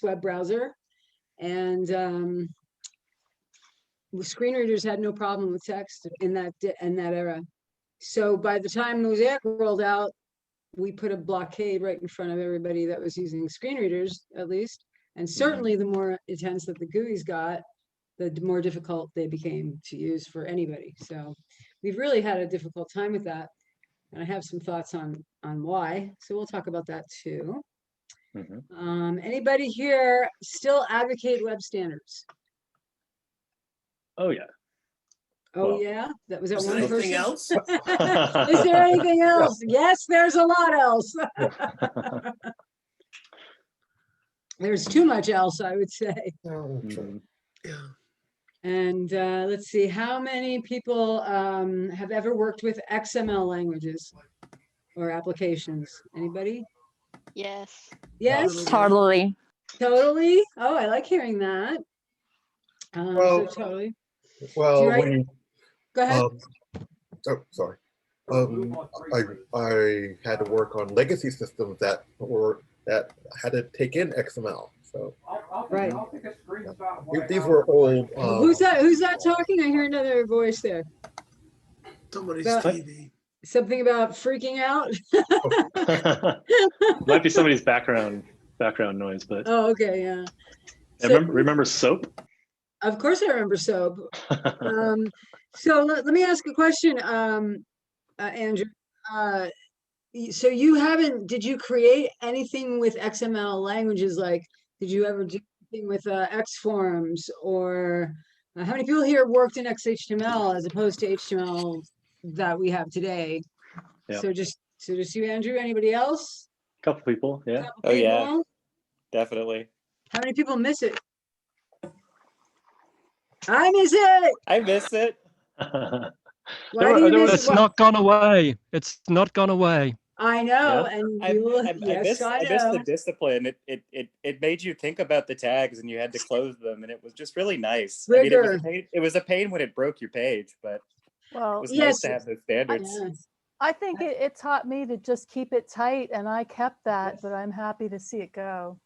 web browser, and screen readers had no problem with text in that era. So by the time Mosaic rolled out, we put a blockade right in front of everybody that was using screen readers, at least. And certainly the more intense that the GUIs got, the more difficult they became to use for anybody. So we've really had a difficult time with that. And I have some thoughts on why. So we'll talk about that too. Anybody here still advocate web standards? Oh yeah. Oh Well, yeah, that was that Is one there person. anything else? Is there anything else? Yes, there's a lot else. There's too much else, I would say. Yeah. And let's see, how many people have ever worked with XML languages or applications? Anybody? Yes. Yes, Totally. totally. Oh, I like hearing that. Well, so totally. Well, Go ahead. Oh, sorry. I had to work on legacy systems that had to take in XML. So right. Yeah. These were old. Who's that talking? I hear another voice there. Somebody's TV. Something about freaking out. Might be somebody's background noise, but Oh, okay, yeah. Remember SOAP? Of course I remember SOAP. So let me ask a question, Andrew. So did you create anything with XML languages? Like, did you ever do anything with Xforms, or how many people here worked in XHTML as opposed to HTML that we have today? Yep. So just you, Andrew. Anybody else? A couple people, yeah. Oh yeah, definitely. How many people miss it? I miss it. I miss it. Why do you miss it? It's not gone away. It's not gone away. I know, Yeah. and I miss know. the discipline. It made you think about the tags, and you had to close them, and it was just really nice. I mean, it was a pain when it broke your page, but it was nice to have those standards. I think it taught me to just keep it tight, and I kept that, but I'm happy to see it go.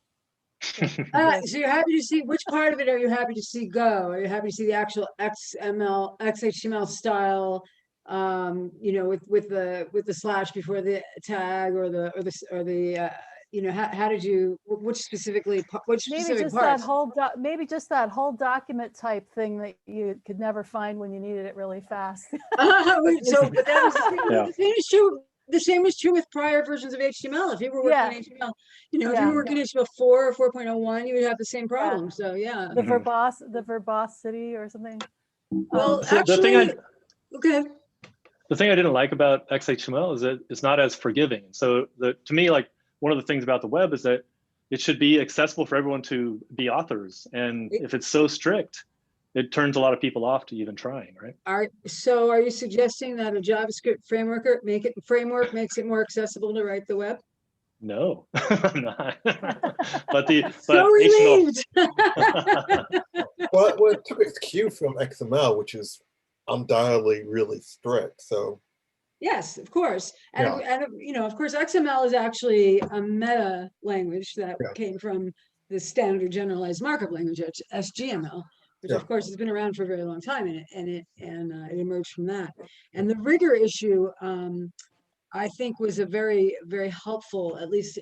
So you're happy to see, which part of it are you happy to see go? Are you happy to see the actual XHTML style, with the slash before the tag, or the how did you, which specific parts? Maybe just that whole document type thing that you could never find when you needed it really fast. But that was the same is true with prior versions of HTML. If you were working in HTML, if you were working in HTML 4 or 4.01, you would have the same problem. So yeah. The verbosity or something. Well, so actually, the thing I didn't like about XHTML is that it's not as forgiving. So to me, like, one of the things about the web is that it should be accessible for everyone to be authors. And if it's so strict, it turns a lot of people off to even trying, right? Are you suggesting that a JavaScript framework makes it more accessible to write the web? No, I'm not. but so relieved. well, it took its cue from XML, which is undoubtedly really strict. So yes, of course, and of course, XML is actually a meta language that came from the standard generalized markup language, SGML. Which of course has been around for a very long time, and it emerged from that. And the rigor issue, I think, was a very, very helpful, at least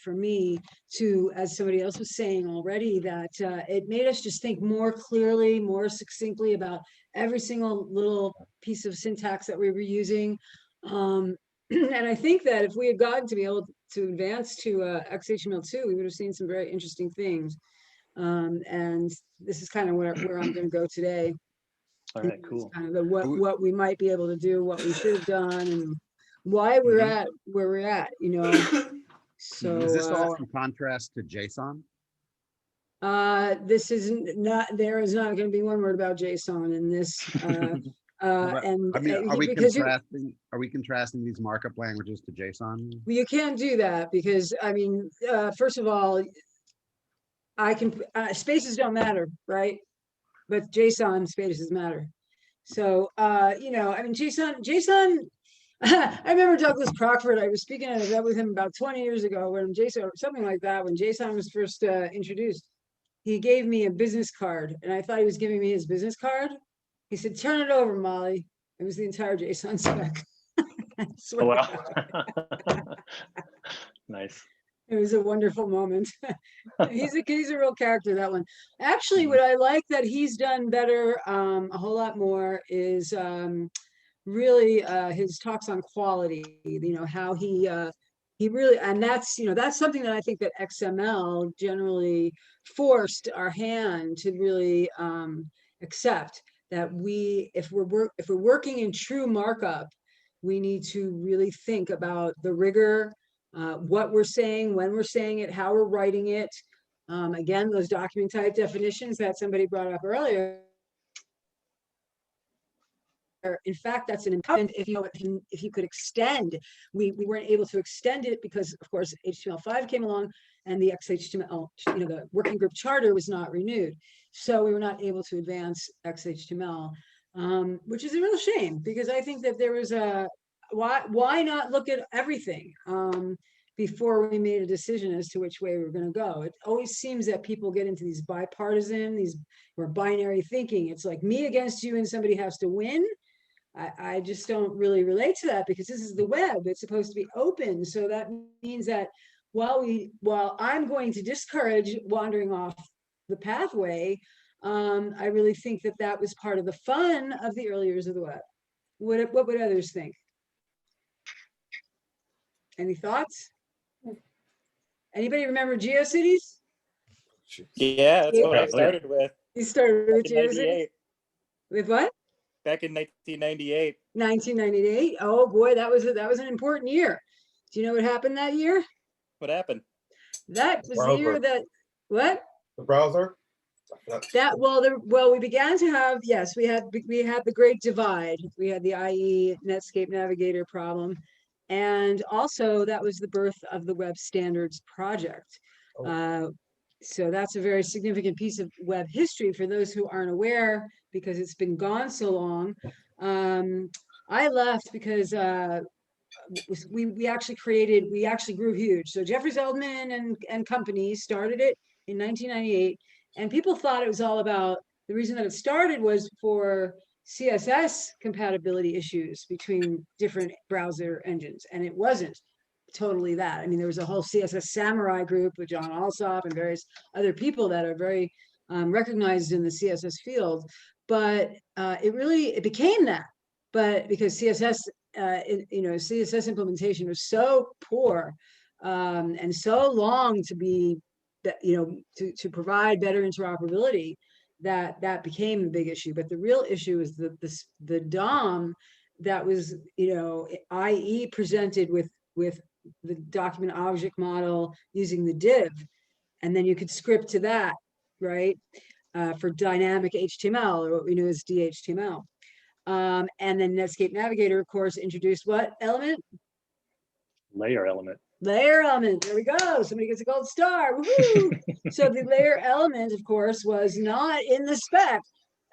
for me, to, as somebody else was saying already, that it made us just think more clearly, more succinctly about every single little piece of syntax that we were using. And I think that if we had gotten to be able to advance to XHTML2, we would have seen some very interesting things. And this is kind of where I'm going to go today. All right, cool. Kind of what we might be able to do, what we should have done, and why we're at where we're at. So is this all in contrast to JSON? This is not. There is not going to be one word about JSON in this. And I mean, are we contrasting these markup languages to JSON? Well, you can't do that because, I mean, first of all, spaces don't matter, right? But JSON spaces matter. So, I mean, JSON I remember Douglas Crockford. I was speaking at an event with him about 20 years ago when JSON, something like that, when JSON was first introduced. He gave me a business card, and I thought he was giving me his business card. He said, "Turn it over, Molly." It was the entire JSON spec. I swear Oh, to wow. God. Nice. It was a wonderful moment. He's a real character, that one. Actually, what I like that he's done better, a whole lot more, is really his talks on quality. You know, how he really, and that's, you know, that's something that I think that XML generally forced our hand to really accept, that if we're working in true markup, we need to really think about the rigor, what we're saying, when we're saying it, how we're writing it. Again, those document type definitions that somebody brought up earlier. In fact, that's an important, if you could extend, we weren't able to extend it because, of course, HTML5 came along and the XHTML, you know, the working group charter was not renewed. So we were not able to advance XHTML, which is a real shame, because I think that there was a, why not look at everything before we made a decision as to which way we were going to go. It always seems that people get into these bipartisan, or binary thinking. It's like me against you and somebody has to win. I just don't really relate to that, because this is the web. It's supposed to be open. So that means that while I'm going to discourage wandering off the pathway, I really think that that was part of the fun of the early years of the web. What would others think? Any thoughts? Anybody remember GeoCities? Yeah, that's what I started with. You started with GeoCities? With what? Back in 1998. 1998. Oh boy, that was an important year. Do you know what happened that year? What happened? That was the year that, what? The browser? That, well, we began to have, yes, we had the great divide. We had the IE Netscape Navigator problem. And also that was the birth of the Web Standards Project. So that's a very significant piece of web history for those who aren't aware, because it's been gone so long. I left because we actually grew huge. So Jeffrey Zeldman and company started it in 1998, and people thought it was all about, the reason that it started was for CSS compatibility issues between different browser engines, and it wasn't totally that. I mean, there was a whole CSS Samurai group with John Alsop and various other people that are very recognized in the CSS field, but it became that. But because CSS, CSS implementation was so poor and so long to be, to provide better interoperability, that became the big issue. But the real issue is the DOM that was, IE presented with the document object model using the div, and then you could script to that, right, for dynamic HTML, or what we know as DHTML. And then Netscape Navigator, of course, introduced what element? Layer element. Layer element. There we go. Somebody gets a gold star. Woohoo! So the layer element, of course, was not in the spec.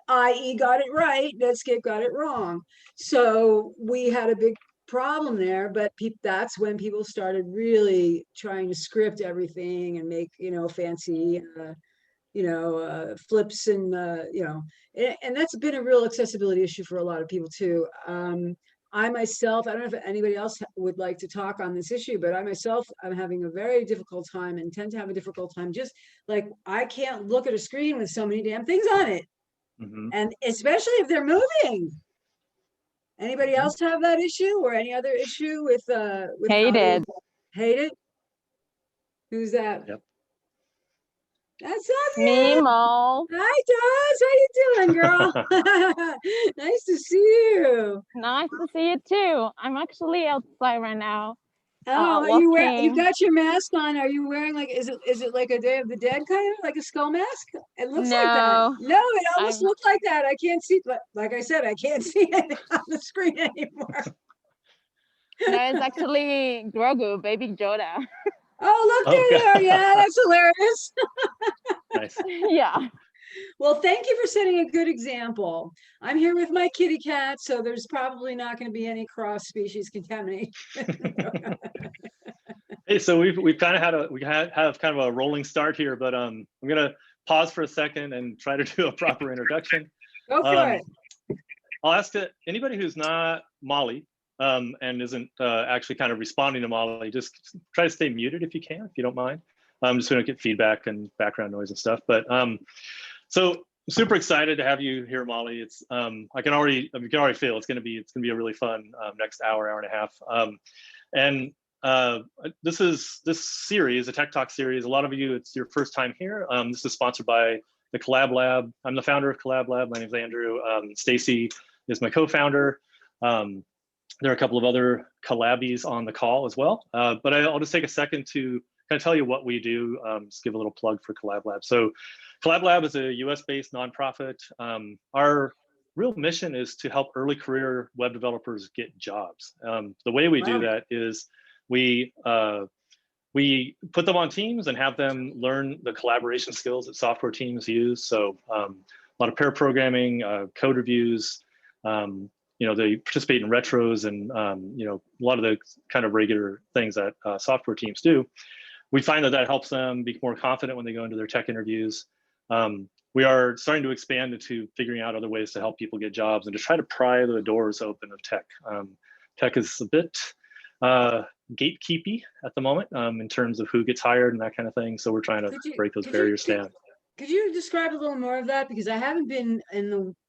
IE got it right, Netscape got it wrong. So we had a big problem there, but that's when people started really trying to script everything and make, fancy, flips and, and that's been a real accessibility issue for a lot of people too. I myself, I don't know if anybody else would like to talk on this issue, but I myself, I'm having a very difficult time and tend to have a difficult time. Just like, I can't look at a screen with so many damn things on it. And especially if they're moving. Anybody else have that issue, or any other issue with Hated. Hated? Who's that? Yep. That's Me, Sophia. Mo. Hi, Doz. How you doing, girl? Nice to see you. Nice to see you too. I'm actually outside right now. Oh, you got your mask on. Are you wearing is it like a Day of the Dead kind of, like a skull mask? It looks like that. No, it almost looked like that. I can't see, but like I said, I can't see it on the screen anymore. No, it's actually Grogu, baby Yoda. Oh, look there. Yeah, that's hilarious. Nice. Yeah. Well, thank you for setting a good example. I'm here with my kitty cat, so there's probably not going to be any cross-species contamination. Hey, so we've kind of have kind of a rolling start here, but I'm gonna pause for a second and try to do a proper introduction. Go for it. I'll ask anybody who's not Molly and isn't actually kind of responding to Molly, just try to stay muted if you can, if you don't mind. Just so we don't get feedback and background noise and stuff. But so I'm super excited to have you here, Molly. It's I can already feel it's gonna be a really fun next hour and a half. This series, a Tech Talk series, a lot of you, it's your first time here. This is sponsored by the Collab Lab. I'm the founder of Collab Lab. My name is Andrew. Stacy is my co-founder. There are a couple of other Collabies on the call as well. But I'll just take a second to kind of tell you what we do, just give a little plug for Collab Lab. So Collab Lab is a US-based nonprofit. Our real mission is to help early career web developers get jobs. The way we do that is we put them on teams and have them learn the collaboration skills that software teams use. So a lot of pair programming, code reviews, they participate in retros and a lot of the kind of regular things that software teams do. We find that helps them be more confident when they go into their tech interviews. We are starting to expand into figuring out other ways to help people get jobs and to try to pry the doors open of tech. Tech is a bit gatekeepy at the moment in terms of who gets hired and that kind of thing. So we're trying to break those barriers down. Could you describe a little more of that? Because I haven't been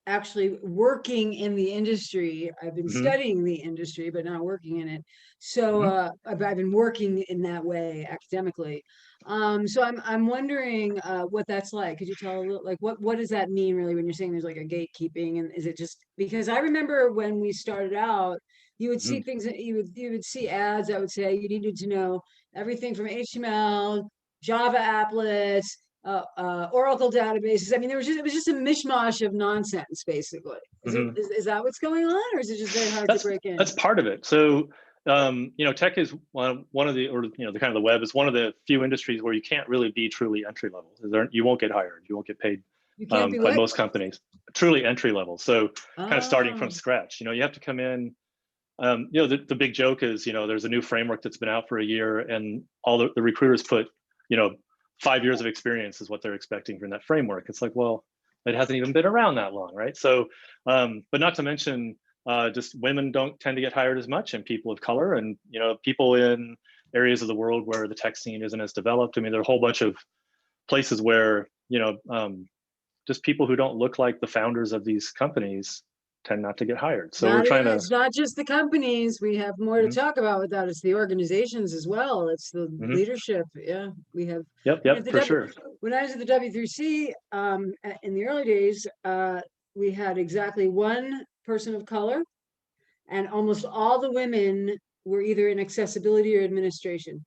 actually working in the industry. I've been studying the industry, but not working in it. So I've been working in that way academically. So I'm wondering what that's like. Could you tell a little, like, what does that mean really when you're saying there's like a gatekeeping? And is it just because I remember when we started out, you would see things that you would see ads that would say you needed to know everything from HTML, Java applets, Oracle databases. I mean, it was just a mishmash of nonsense, basically. Is that what's going on, or is it just very hard to break in? That's part of it. So, tech is one of the, or the kind of the web is one of the few industries where you can't really be truly entry level. You won't get hired. You won't get paid by most companies. Truly entry level. So, kind of starting from scratch. You have to come in. The big joke is, there's a new framework that's been out for a year, and all the recruiters put, 5 years of experience is what they're expecting from that framework. It's like, well, it hasn't even been around that long, right? So, but not to mention, just women don't tend to get hired as much, and people of color, and people in areas of the world where the tech scene isn't as developed. I mean, there are a whole bunch of places where just people who don't look like the founders of these companies tend not to get hired. So it's not just the companies. We have more to talk about with that. It's the organizations as well. It's the leadership. Yeah, we have. Yep, for sure. When I was at the W3C in the early days, we had exactly one person of color, and almost all the women were either in accessibility or administration.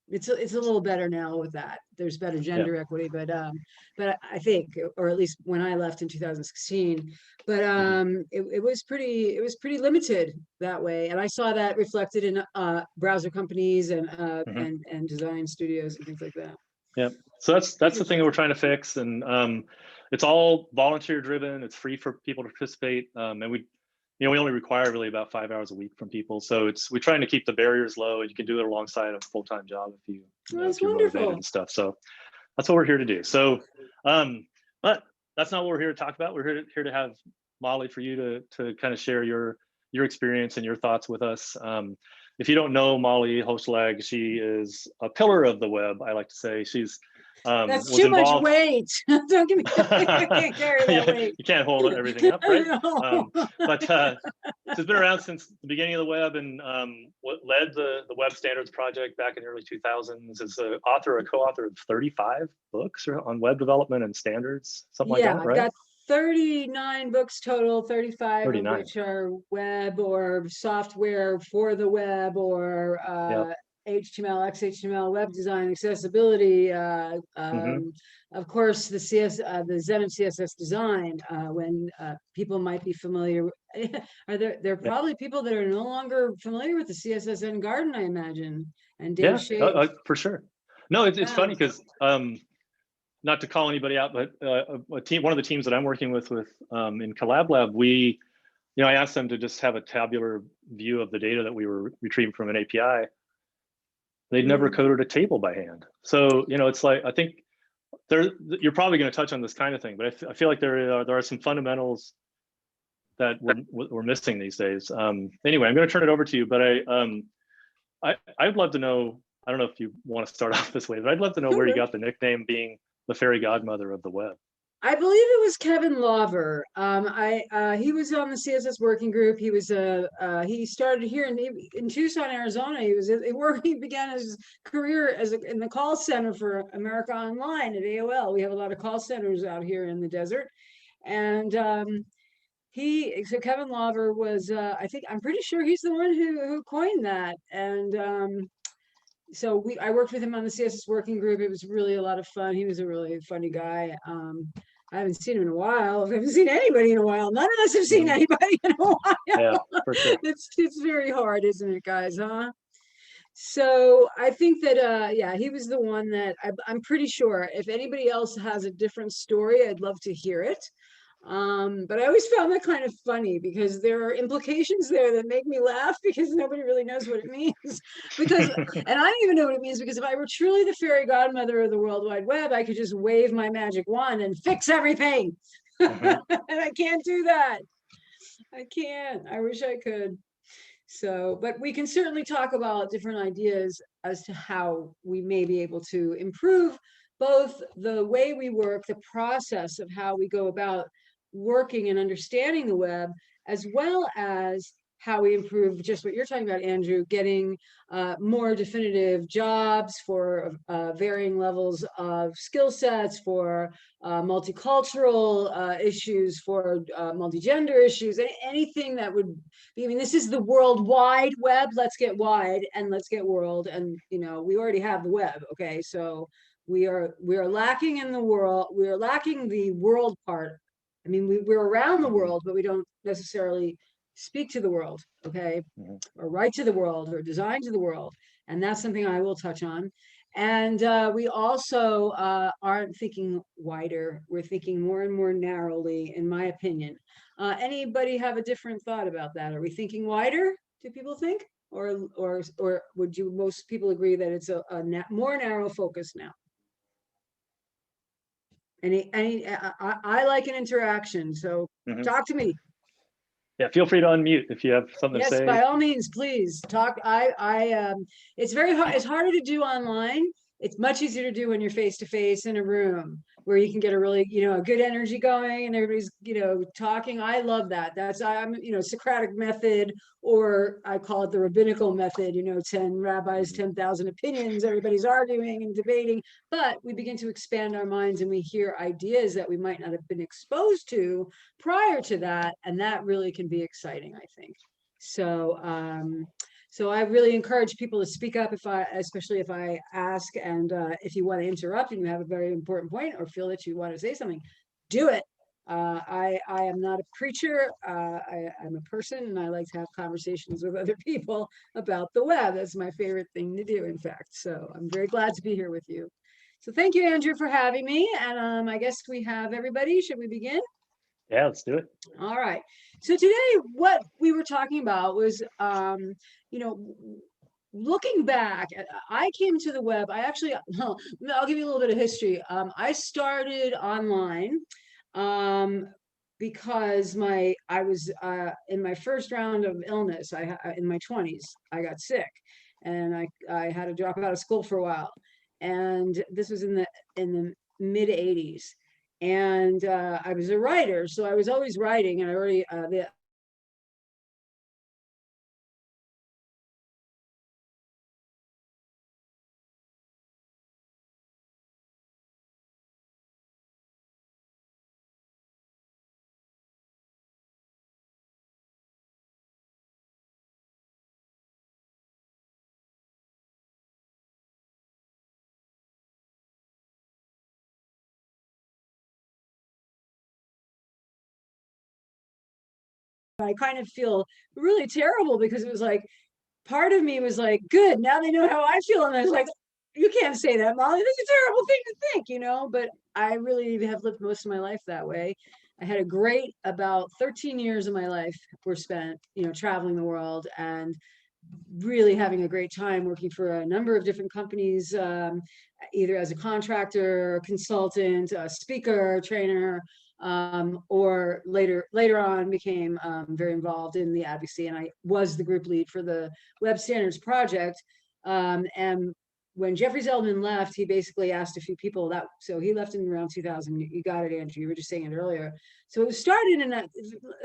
It's a little better now with that. There's better gender equity, but I think, or at least when I left in 2016, but it was pretty limited that way, and I saw that reflected in browser companies and design studios and things like that. Yeah, so that's the thing that we're trying to fix, and it's all volunteer driven. It's free for people to participate, and we only require really about 5 hours a week from people. So we're trying to keep the barriers low. You can do it alongside a full-time job if you're motivated and stuff. So that's what we're here to do. So, but that's not what we're here to talk about. We're here to have Molly, for you to kind of share your experience and your thoughts with us. If you don't know Molly Holzschlag, she is a pillar of the web. I like to say she's that's too much weight. Don't give me. I can't carry that weight. You can't hold everything up, right? But she's been around since the beginning of the web, and what led the Web Standards Project back in the early 2000s. Is a co-author of 35 books on web development and standards, something like that, right? I've got 39 books total, 35 of which are web or software for the web or HTML, XHTML, web design, accessibility, of course, the Zen of CSS design, when people might be familiar. There are probably people that are no longer familiar with the CSS and Garden, I imagine, and Dave Shade. For sure. No, it's funny because not to call anybody out, but one of the teams that I'm working with in Collab Lab, I asked them to just have a tabular view of the data that we were retrieving from an API. They'd never coded a table by hand. So, it's like, I think you're probably going to touch on this kind of thing, but I feel like there are some fundamentals that we're missing these days. Anyway, I'm going to turn it over to you, but I'd love to know, I don't know if you want to start off this way, but I'd love to know where you got the nickname being the fairy godmother of the web. I believe it was Kevin Lawver. He was on the CSS working group. He was he started here in Tucson, Arizona. He began his career in the call center for America Online at AOL. We have a lot of call centers out here in the desert, and so Kevin Lawver was I'm pretty sure he's the one who coined that, and so I worked with him on the CSS working group. It was really a lot of fun. He was a really funny guy. I haven't seen him in a while. I haven't seen anybody in a while. None of us have seen anybody in a while. Yeah, for sure. It's very hard, isn't it, guys? Huh? So I think that he was the one that I'm pretty sure. If anybody else has a different story, I'd love to hear it. But I always found that kind of funny because there are implications there that make me laugh because nobody really knows what it means. And I don't even know what it means, because if I were truly the fairy godmother of the World Wide Web, I could just wave my magic wand and fix everything. And I can't do that. I can't. I wish I could. So, but we can certainly talk about different ideas as to how we may be able to improve both the way we work, the process of how we go about working and understanding the web, as well as how we improve just what you're talking about, Andrew, getting more definitive jobs for varying levels of skill sets, for multicultural issues, for multi-gender issues, anything that would be, this is the World Wide Web. Let's get wide and let's get world. And, we already have the web. Okay. So we are lacking in the world. We are lacking the world part. We're around the world, but we don't necessarily speak to the world, okay, or write to the world or design to the world. And that's something I will touch on. And we also aren't thinking wider. We're thinking more and more narrowly, in my opinion. Anybody have a different thought about that? Are we thinking wider, do people think? Or would most people agree that it's a more narrow focus now? I like an interaction, so talk to me. Yeah, feel free to unmute if you have something to say. Yes, by all means, please talk. It's very hard. It's harder to do online. It's much easier to do when you're face to face in a room where you can get a really, a good energy going and everybody's, talking. I love that. I'm Socratic method, or I call it the rabbinical method, 10 rabbis, 10,000 opinions, everybody's arguing and debating, but we begin to expand our minds and we hear ideas that we might not have been exposed to prior to that. And that really can be exciting, I think. So, so I really encourage people to speak up especially if I ask, and if you want to interrupt and you have a very important point or feel that you want to say something, do it. I am not a preacher. I'm a person, and I like to have conversations with other people about the web. That's my favorite thing to do, in fact. So I'm very glad to be here with you. So thank you, Andrew, for having me. And I guess we have everybody. Should we begin? Yeah, let's do it. All right. So today, what we were talking about was, looking back. I came to the web. I'll give you a little bit of history. I started online because I was in my first round of illness. In my 20s, I got sick, and I had to drop out of school for a while. And this was in the mid 80s. And I was a writer, so I was always writing, and I already kind of feel really terrible, because it was like, part of me was like, good, now they know how I feel. And I was like, you can't say that, Molly. That's a terrible thing to think, you know, but I really have lived most of my life that way. I had about 13 years of my life were spent, you know, traveling the world and really having a great time working for a number of different companies, either as a contractor, consultant, speaker, trainer, or later on became very involved in the advocacy, and I was the group lead for the Web Standards Project. And when Jeffrey Zeldman left, he basically asked a few people so he left in around 2000. You got it, Andrew. You were just saying it earlier. So it was started in that,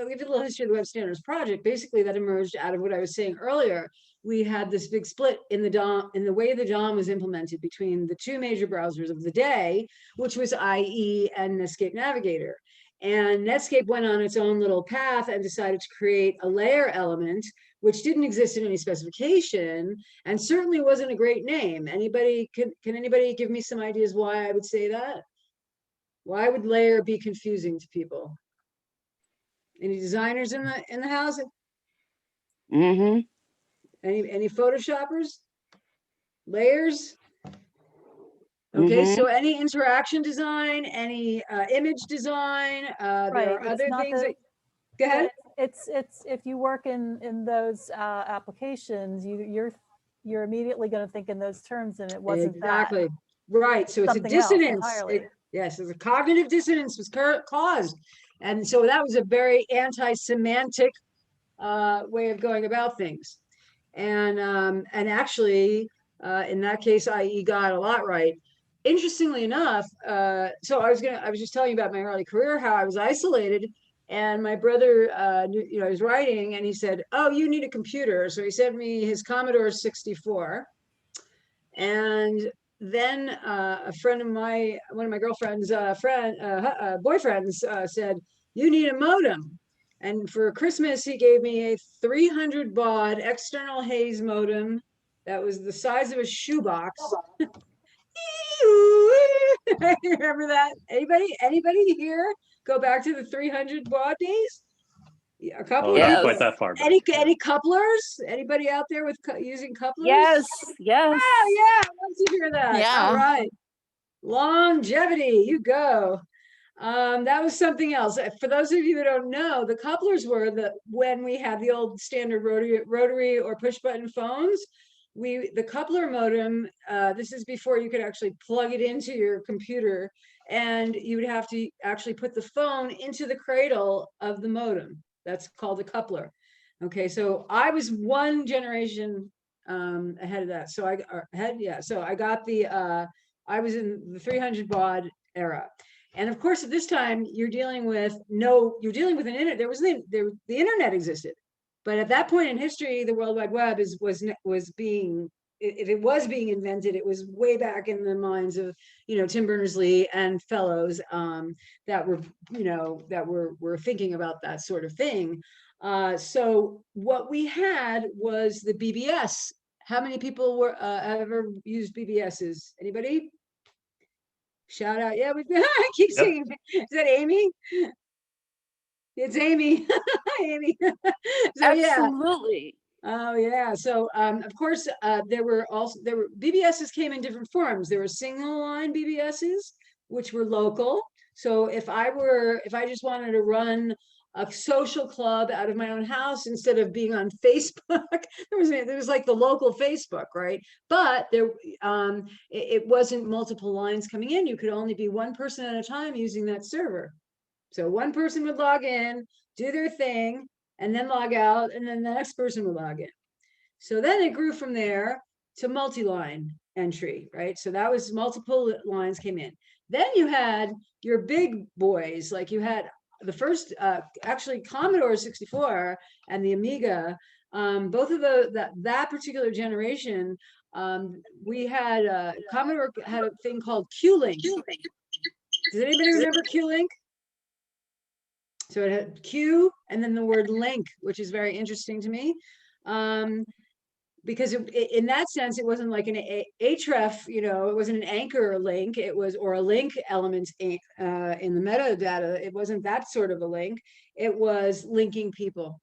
we have a little history of the Web Standards Project. Basically, that emerged out of what I was saying earlier. We had this big split in the DOM, in the way the DOM was implemented between the two major browsers of the day, which was IE and Netscape Navigator. And Netscape went on its own little path and decided to create a layer element, which didn't exist in any specification and certainly wasn't a great name. Anybody, can anybody give me some ideas why I would say that? Why would layer be confusing to people? Any designers in the house? Mm-hmm. Any Photoshoppers? Layers? Okay, so any interaction design, any image design, there are other things that, go ahead. It's if you work in those applications, you're immediately going to think in those terms, and it wasn't exactly that. Right. So it's a dissonance. Yes, there's a cognitive dissonance was caused, and so that was a very anti-semantic way of going about things, and actually in that case, IE got a lot right. Interestingly enough, so I was just telling you about my early career, how I was isolated, and my brother, you know, I was writing, and he said, "Oh, you need a computer." So he sent me his Commodore 64, and then a friend of one of my girlfriend's boyfriends said, "You need a modem." And for Christmas, he gave me a 300 baud external Hayes modem that was the size of a shoebox. Remember that? Anybody here go back to the 300 baud days? A couple of not quite that far back. Any couplers? Anybody out there with using couplers? Yes. Oh yeah, I'd love to hear that. Yeah. All right. Longevity, you go. That was something else. For those of you who don't know, the couplers were when we had the old standard rotary or push button phones. The coupler modem, this is before you could actually plug it into your computer, and you would have to actually put the phone into the cradle of the modem. That's called a coupler. Okay, so I was one generation ahead of that. So I got I was in the 300 baud era. And of course, at this time, you're dealing with an internet. The internet existed. But at that point in history, the World Wide Web was being, if it was being invented, it was way back in the minds of, you know, Tim Berners-Lee and fellows that were thinking about that sort of thing. So what we had was the BBS. How many people have ever used BBSs? Anybody? Shout out! Yeah, I keep saying. Is that Amy? It's Amy. Amy. So, Absolutely. Yeah. Oh yeah. So of course there were BBSs came in different forms. There were single line BBSs, which were local. So if I just wanted to run a social club out of my own house instead of being on Facebook, there was like the local Facebook, right? But it wasn't multiple lines coming in. You could only be one person at a time using that server. So one person would log in, do their thing, and then log out, and then the next person would log in. So then it grew from there to multi-line entry, right? So that was multiple lines came in. Then you had your big boys, like you had the first, actually Commodore 64 and the Amiga, both of that particular generation, we had, Commodore had a thing called Q-Link. Does anybody remember Q-Link? So it had Q and then the word link, which is very interesting to me. Because in that sense, it wasn't like an href, you know, it wasn't an anchor link, or a link element in the metadata. It wasn't that sort of a link. It was linking people.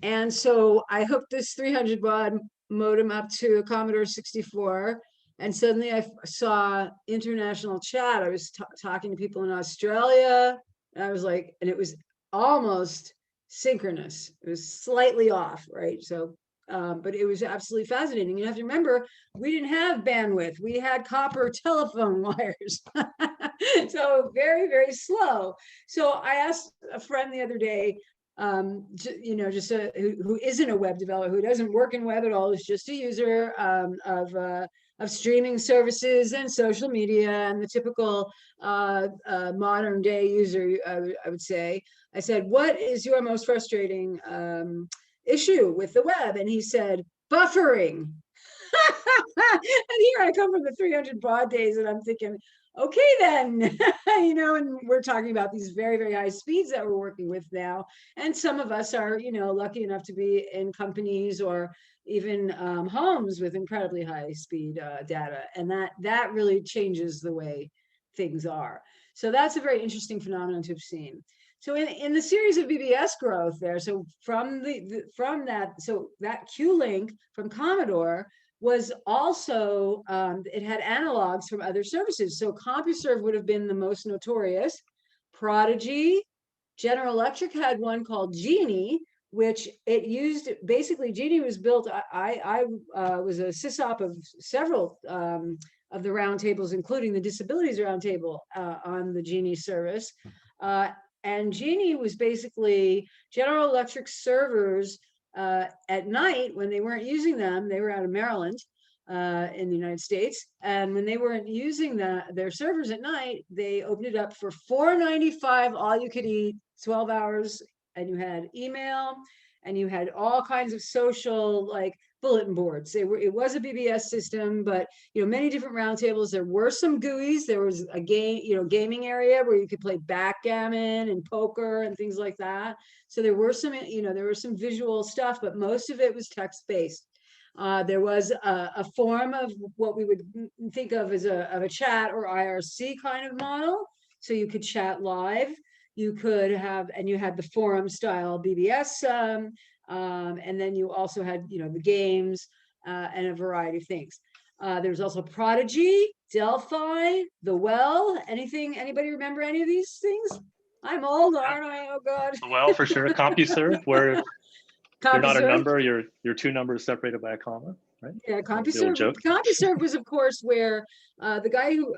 And so I hooked this 300 baud modem up to a Commodore 64, And suddenly I saw international chat. I was talking to people in Australia, and I was like, and it was almost synchronous. It was slightly off, right? So, but it was absolutely fascinating. You have to remember, we didn't have bandwidth. We had copper telephone wires. So very, very slow. So I asked a friend the other day, you know, just who isn't a web developer, who doesn't work in web at all, is just a user of streaming services and social media and the typical modern day user, I would say. I said, what is your most frustrating issue with the web? And he said, buffering. And here I come from the 300 baud days, and I'm thinking, okay, then, you know, and we're talking about these very, very high speeds that we're working with now. And some of us are, you know, lucky enough to be in companies or even homes with incredibly high speed data. And that really changes the way things are. So that's a very interesting phenomenon to have seen. So in the series of BBS growth there, so from that, so that Q-Link from Commodore was also, it had analogs from other services. So CompuServe would have been the most notorious. Prodigy, General Electric had one called Genie, which it used, basically Genie was built, I was a sysop of several of the roundtables, including the disabilities roundtable on the Genie service. And Genie was basically General Electric servers at night when they weren't using them. They were out of Maryland in the United States. And when they weren't using their servers at night, they opened it up for $4.95, all you could eat, 12 hours. And you had email and you had all kinds of social, like, bulletin boards. It was a BBS system, but, you know, many different roundtables. There were some GUIs. There was a game, you know, gaming area where you could play backgammon and poker and things like that. So there were some, you know, there was some visual stuff, but most of it was text-based. There was a form of what we would think of as a chat or IRC kind of model. So you could chat live. You could have, and you had the forum style BBS, and then you also had, you know, the games and a variety of things. There was also Prodigy, Delphi, The Well. Anybody remember any of these things? I'm old, aren't I? Oh God. Well, for sure. CompuServe, where you're not a CompuServe. number, you're two numbers separated by a comma, right? Yeah, CompuServe was, of course, where the guy who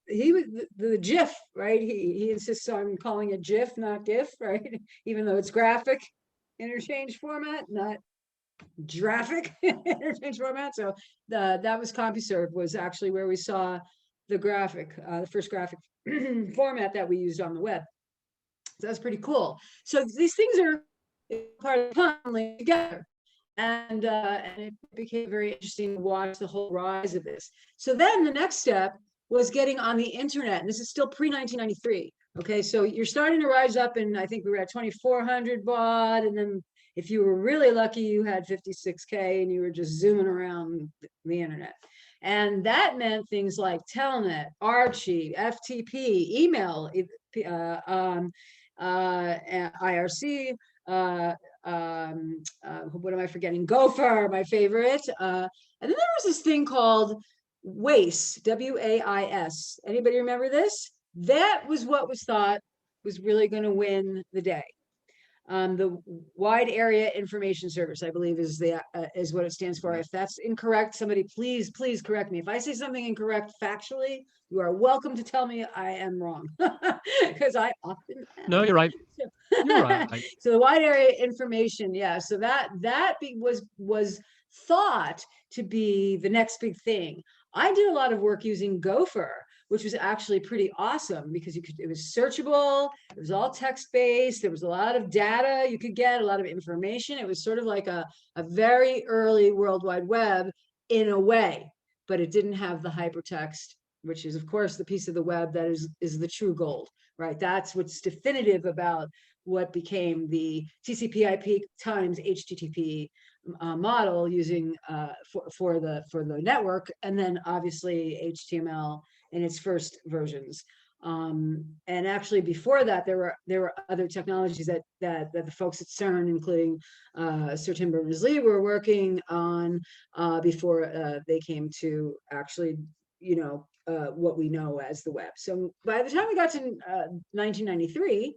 he was the GIF, right? He insists on calling it GIF, not GIF, right? Even though it's graphic interchange format, not graphic interchange format. So that was CompuServe, was actually where we saw the graphic, the first graphic format that we used on the web. So that's pretty cool. So these things are part of the puzzle together. And it became very interesting to watch the whole rise of this. So then the next step was getting on the internet. And this is still pre-1993. Okay, so you're starting to rise up, and I think we were at 2,400 baud. And then if you were really lucky, you had 56K and you were just zooming around the internet. And that meant things like Telnet, Archie, FTP, email, IRC, what am I forgetting? Gopher, my favorite. And then there was this thing called WAIS, W-A-I-S. Anybody remember this? That was what was thought was really going to win the day. The Wide Area Information Service, I believe, is what it stands for. If that's incorrect, somebody please correct me. If I say something incorrect factually, you are welcome to tell me I am wrong, because I often am. No, you're right. You're right. So the Wide Area Information, yeah. So that was thought to be the next big thing. I did a lot of work using Gopher, which was actually pretty awesome because it was searchable, it was all text-based, there was a lot of data you could get, a lot of information. It was sort of like a very early World Wide Web in a way, but it didn't have the hypertext, which is, of course, the piece of the web that is the true gold, right? That's what's definitive about what became the TCP/IP times HTTP model using for the network, and then obviously HTML in its first versions. And actually before that, there were other technologies that the folks at CERN, including Sir Tim Berners-Lee, were working on before they came to actually, what we know as the web. So by the time we got to 1993,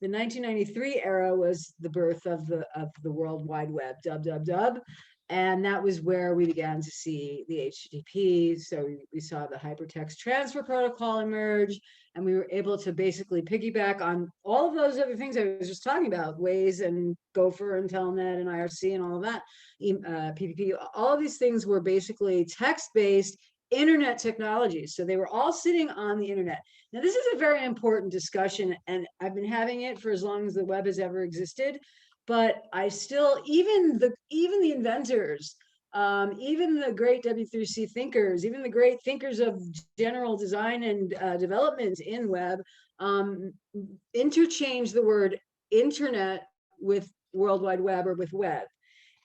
the 1993 era was the birth of the World Wide Web, www. And that was where we began to see the HTTP. So we saw the hypertext transfer protocol emerge, and we were able to basically piggyback on all of those other things I was just talking about, Waze and Gopher and Telnet and IRC and all of that, PPP. All of these things were basically text-based internet technologies. So they were all sitting on the internet. Now, this is a very important discussion, and I've been having it for as long as the web has ever existed. But I still, even the inventors, even the great W3C thinkers, even the great thinkers of general design and development in web, interchange the word internet with World Wide Web or with web.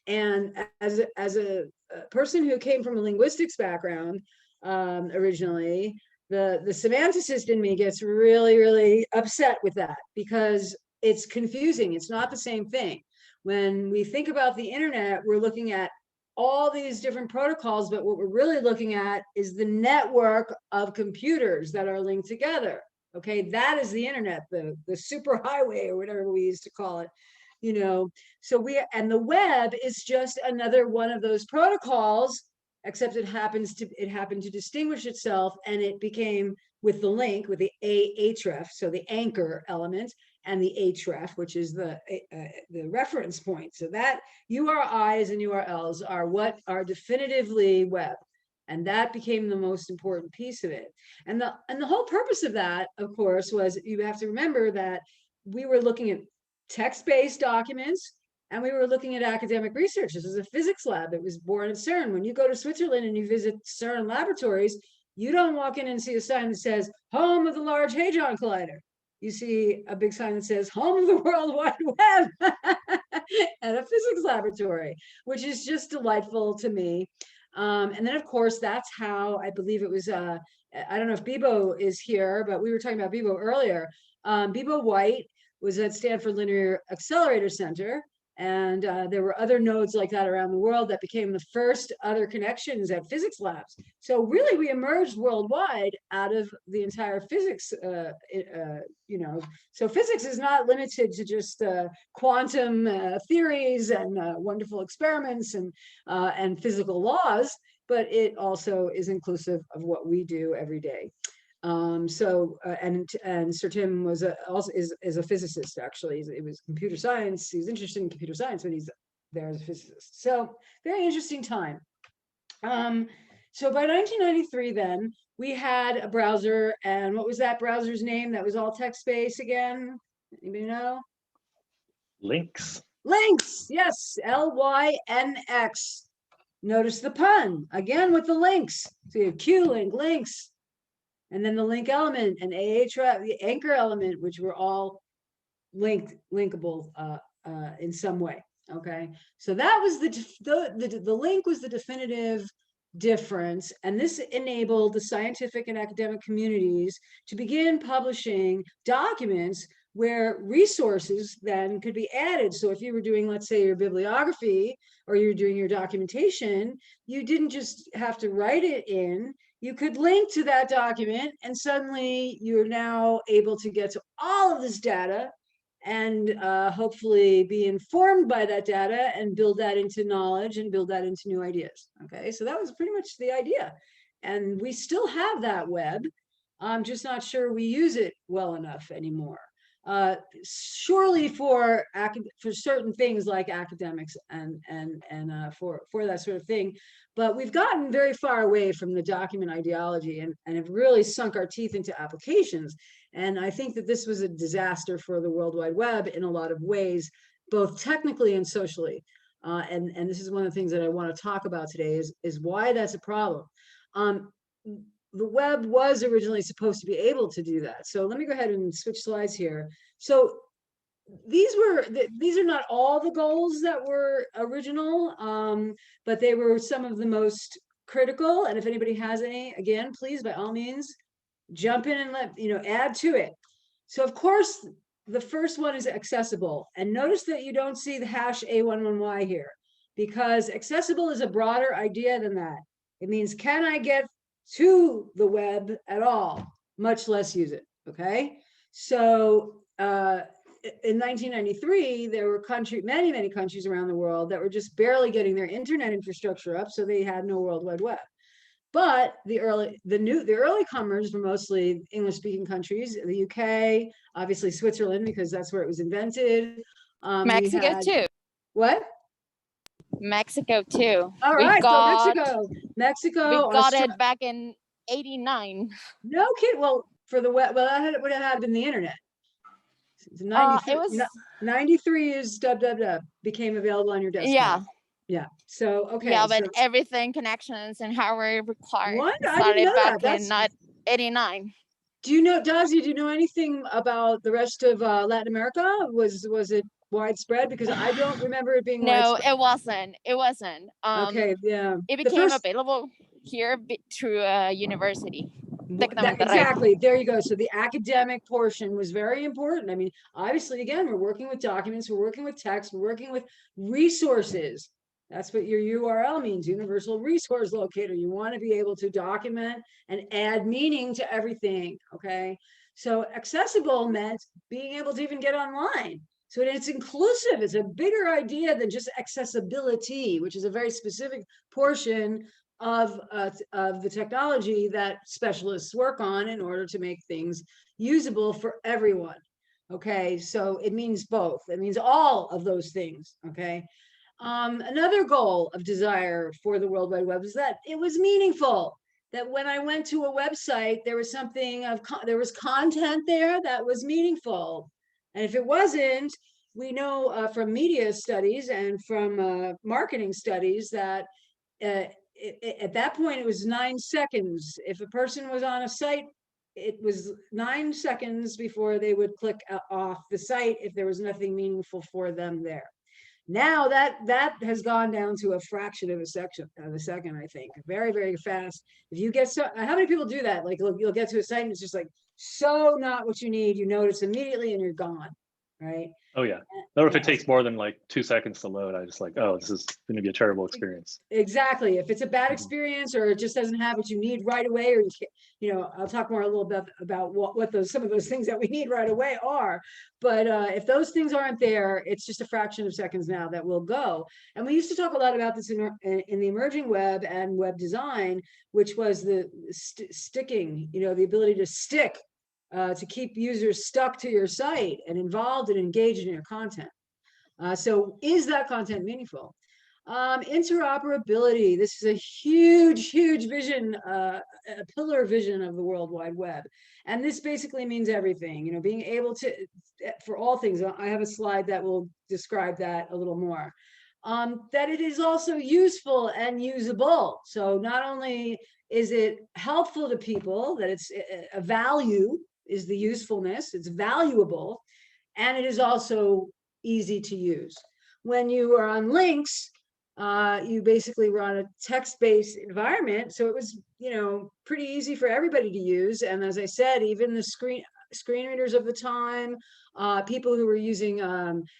And as a person who came from a linguistics background originally, the semanticist in me gets really, really upset with that, because it's confusing. It's not the same thing. When we think about the internet, we're looking at all these different protocols, but what we're really looking at is the network of computers that are linked together. Okay, that is the internet, the super highway, or whatever we used to call it. So and the web is just another one of those protocols, except it happened to distinguish itself, and it became, with the link, with the href, so the anchor element, and the href, which is the reference point. So that URIs and URLs are what are definitively web, and that became the most important piece of it. And the whole purpose of that, of course, was, you have to remember that we were looking at text-based documents, and we were looking at academic research. This is a physics lab that was born at CERN. When you go to Switzerland and you visit CERN laboratories, you don't walk in and see a sign that says home of the Large Hadron Collider. You see a big sign that says home of the World Wide Web at a physics laboratory, which is just delightful to me. And then, of course, that's how, I believe it was, I don't know if Bibo is here, but we were talking about Bibo earlier. Bibo White was at Stanford Linear Accelerator Center. And there were other nodes like that around the world that became the first other connections at physics labs. So really, we emerged worldwide out of the entire physics, So physics is not limited to just quantum theories and wonderful experiments and physical laws, but it also is inclusive of what we do every day. And Sir Tim was also is a physicist. Actually, it was computer science. He was interested in computer science, but he's there as a physicist. So very interesting time. So by 1993, then we had a browser, and what was that browser's name? That was all text-based again. Anybody know? Lynx. Lynx. Yes, LYNX. Notice the pun again with the links. So you have Q-link, links. And then the link element and ahref, the anchor element, which were all linkable in some way. Okay, so that was the link was the definitive difference, and this enabled the scientific and academic communities to begin publishing documents where resources then could be added. So if you were doing, let's say, your bibliography, or you're doing your documentation, you didn't just have to write it in. You could link to that document, and suddenly you're now able to get to all of this data and hopefully be informed by that data and build that into knowledge and build that into new ideas. Okay, so that was pretty much the idea. And we still have that web. I'm just not sure we use it well enough anymore. Surely for certain things like academics and for that sort of thing, but we've gotten very far away from the document ideology and have really sunk our teeth into applications. And I think that this was a disaster for the World Wide Web in a lot of ways, both technically and socially. And this is one of the things that I want to talk about today is why that's a problem. The web was originally supposed to be able to do that. So let me go ahead and switch slides here. So these are not all the goals that were original, but they were some of the most critical. And if anybody has any, again, please, by all means, jump in and let, add to it. So of course, the first one is accessible. And notice that you don't see the hash A11Y here, because accessible is a broader idea than that. It means, can I get to the web at all, much less use it, okay? So in 1993, there were many countries around the world that were just barely getting their internet infrastructure up, so they had no World Wide Web. But the early comers were mostly English-speaking countries, the UK, obviously Switzerland, because that's where it was invented. Mexico too. What? Mexico too. All right, so Mexico. We got it back in '89. No kid. Well, for the web, that would have had been the internet. 93, it was 93 is www became available on your desktop. Yeah. So okay. Yeah, but everything connections and hardware required started back in 89. Do you know, Dazi? Do you know anything about the rest of Latin America? Was it widespread? Because I don't remember it being. No, widespread. it wasn't. Okay. Yeah. It became available here through a university. Exactly. There you go. So the academic portion was very important. I mean, obviously, again, we're working with documents, we're working with text, we're working with resources. That's what your URL means, Universal Resource Locator. You want to be able to document and add meaning to everything, okay? So accessible meant being able to even get online. So it's inclusive. It's a bigger idea than just accessibility, which is a very specific portion of the technology that specialists work on in order to make things usable for everyone, okay? So it means both. It means all of those things, okay? Another goal of desire for the World Wide Web is that it was meaningful, that when I went to a website, there was there was content there that was meaningful. And if it wasn't, we know from media studies and from marketing studies that at that point, it was 9 seconds. If a person was on a site, it was 9 seconds before they would click off the site if there was nothing meaningful for them there. Now that has gone down to a fraction of a second, I think. Very, very fast. If you get how many people do that? Like you'll get to a site and it's just like so not what you need. You notice immediately and you're gone, right? Oh yeah. Or if it takes more than like 2 seconds to load, I just like, oh, this is going to be a terrible experience. Exactly. If it's a bad experience or it just doesn't have what you need right away, or I'll talk more a little bit about what some of those things that we need right away are. But if those things aren't there, it's just a fraction of seconds now that will go. And we used to talk a lot about this in the emerging web and web design, which was the sticking, the ability to stick. To keep users stuck to your site and involved and engaged in your content. So is that content meaningful? Interoperability. This is a huge vision, a pillar vision of the World Wide Web. And this basically means everything, being able to, for all things, I have a slide that will describe that a little more. That it is also useful and usable. So not only is it helpful to people, that it's a value, is the usefulness, it's valuable, and it is also easy to use. When you are on links, you basically were on a text-based environment, so it was, pretty easy for everybody to use. And as I said, even the screen readers of the time, people who were using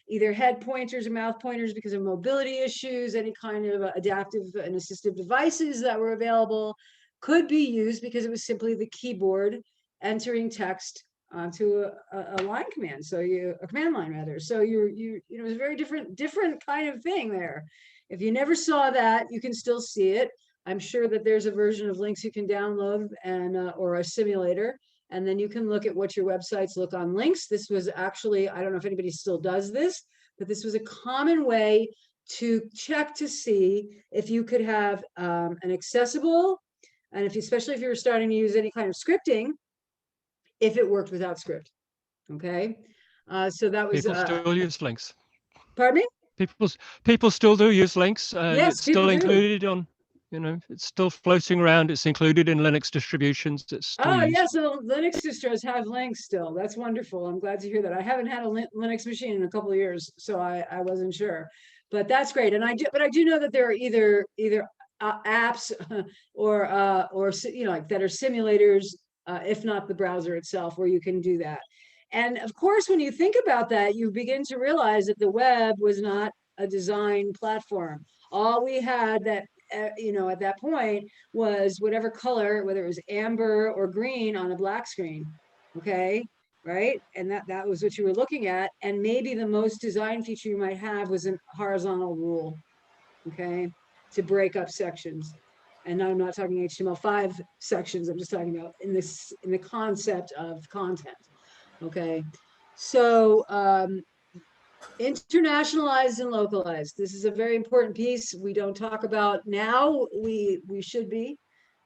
either head pointers or mouth pointers because of mobility issues, any kind of adaptive and assistive devices that were available could be used because it was simply the keyboard entering text onto a line command. So a command line rather. So it was a very different kind of thing there. If you never saw that, you can still see it. I'm sure that there's a version of links you can download and or a simulator, and then you can look at what your websites look on links. This was actually, I don't know if anybody still does this, but this was a common way to check to see if you could have an accessible, and especially if you were starting to use any kind of scripting, if it worked without script. Okay. So that was people still use links. Pardon me? People still do use links. Yes, it's still included on, it's still floating around. It's included in Linux distributions. It's still used. Yeah, so Linux distros have links still. That's wonderful. I'm glad to hear that. I haven't had a Linux machine in a couple of years, so I wasn't sure, but that's great. And I do know that there are either apps or like that are simulators if not the browser itself, where you can do that. And of course, when you think about that, you begin to realize that the web was not a design platform. All we had that, at that point was whatever color, whether it was amber or green on a black screen. Okay, right? And that was what you were looking at. And maybe the most design feature you might have was a horizontal rule, okay, to break up sections. And I'm not talking HTML5 sections. I'm just talking about in the concept of content. Okay, so internationalized and localized. This is a very important piece we don't talk about now. We should be.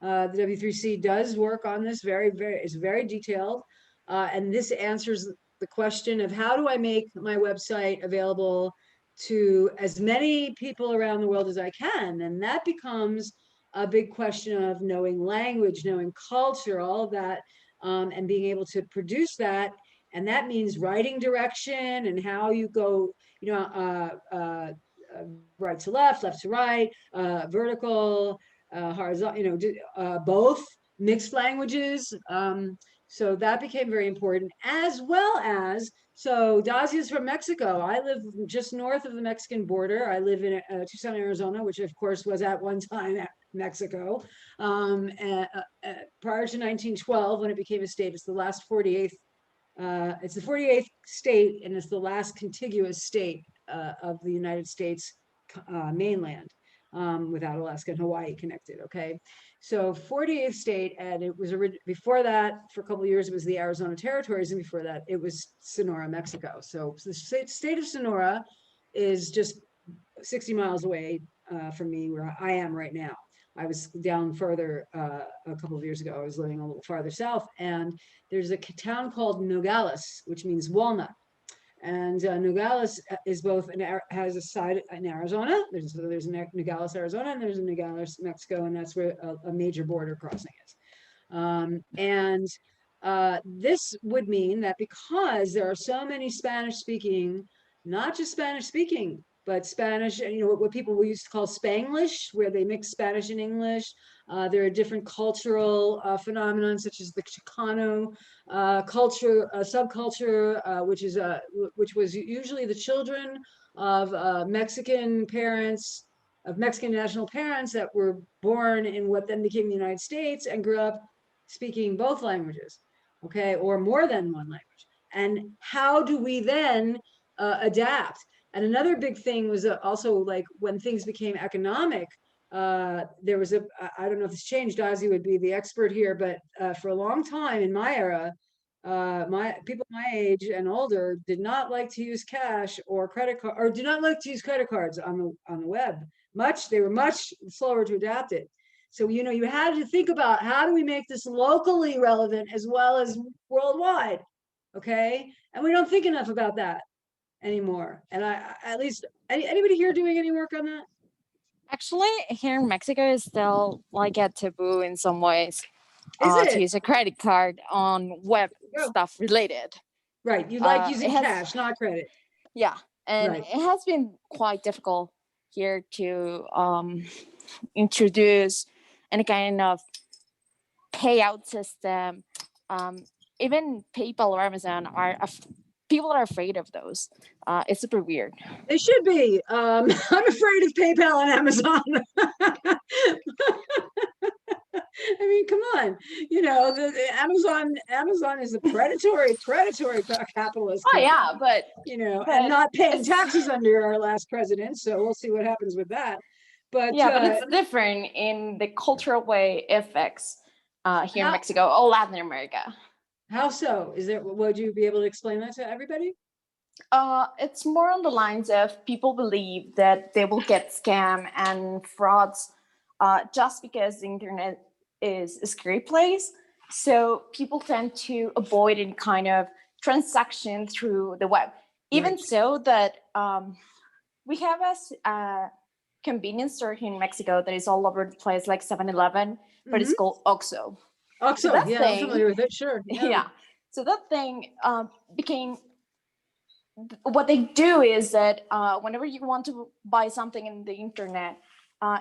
The W3C does work on this it's very detailed. And this answers the question of how do I make my website available to as many people around the world as I can? And that becomes a big question of knowing language, knowing culture, all of that, and being able to produce that. And that means writing direction and how you go, right to left, left to right, vertical, horizontal, both mixed languages. So that became very important, as well as, so Dacia is from Mexico. I live just north of the Mexican border. I live in Tucson, Arizona, which of course was at one time Mexico. Prior to 1912, when it became a state, it's the last 48th. It's the 48th state, and it's the last contiguous state of the United States mainland, without Alaska and Hawaii connected. Okay, so 48th state, and it was before that for a couple of years it was the Arizona territories, and before that it was Sonora, Mexico. So the state of Sonora is just 60 miles away from me, where I am right now. I was down further a couple of years ago. I was living a little farther south, and there's a town called Nogales, which means walnut. And Nogales is both has a side in Arizona. There's Nogales, Arizona, and there's a Nogales, Mexico, and that's where a major border crossing is. This would mean that because there are so many Spanish-speaking, not just Spanish-speaking, but Spanish, what people will used to call Spanglish, where they mix Spanish and English. There are different cultural phenomena, such as the Chicano culture, subculture, which was usually the children of Mexican parents, of Mexican national parents that were born in what then became the United States and grew up speaking both languages, okay, or more than one language. And how do we then adapt? And another big thing was also like when things became economic, there was I don't know if it's changed, Ozzy would be the expert here, but for a long time in my era, people my age and older did not like to use cash or credit card, or did not like to use credit cards on the web. They were much slower to adapt it. So, you had to think about how do we make this locally relevant as well as worldwide, okay? And we don't think enough about that anymore. And at least, anybody here doing any work on that? Actually, here in Mexico is still like a taboo in some ways to use a credit card on web stuff related. Right, you like using cash, not credit. Yeah, and it has been quite difficult here to introduce any kind of payout system. Even PayPal or Amazon people are afraid of those. It's super weird. They should be. I'm afraid of PayPal and Amazon. I mean, come on. Amazon is a predatory capitalist. Oh yeah, but and not paying taxes under our last president. So we'll see what happens with that. But yeah, but it's different in the cultural way effects here in Mexico or Latin America. How so? Would you be able to explain that to everybody? It's more on the lines of people believe that they will get scam and frauds just because the internet is a scary place. So people tend to avoid any kind of transaction through the web. Even so that we have a convenience store here in Mexico that is all over the place, like 7-Eleven, but it's called Oxxo. Oxxo, so yeah, I'm familiar with it, sure. Yeah. So that thing became, what they do is that whenever you want to buy something in the internet,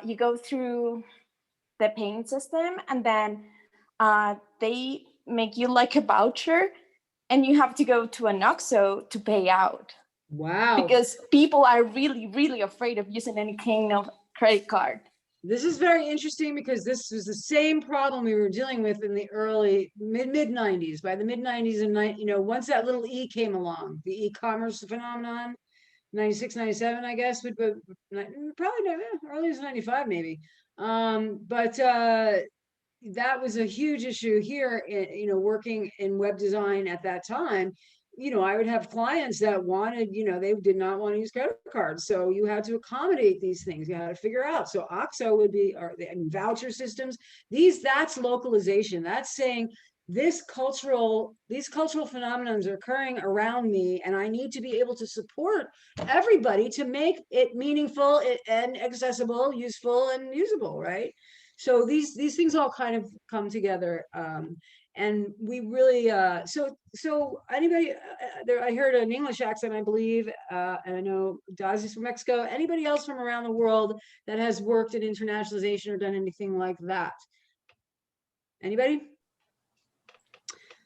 you go through the paying system, and then they make you like a voucher, and you have to go to an OXXO to pay out. Wow. Because people are really, really afraid of using any kind of credit card. This is very interesting because this was the same problem we were dealing with in the early mid 90s. By the mid 90s and once that little E came along, the e-commerce phenomenon, 96, 97, I guess, but probably early as 95 maybe. But that was a huge issue here, working in web design at that time. I would have clients that wanted, they did not want to use credit cards. So you had to accommodate these things. You had to figure out. So OXXO would be, and voucher systems, that's localization. That's saying these cultural phenomenons are occurring around me, and I need to be able to support everybody to make it meaningful and accessible, useful and usable, right? So these things all kind of come together. And we really, so anybody there, I heard an English accent, I believe, and I know Dazi's from Mexico. Anybody else from around the world that has worked in internationalization or done anything like that? Anybody?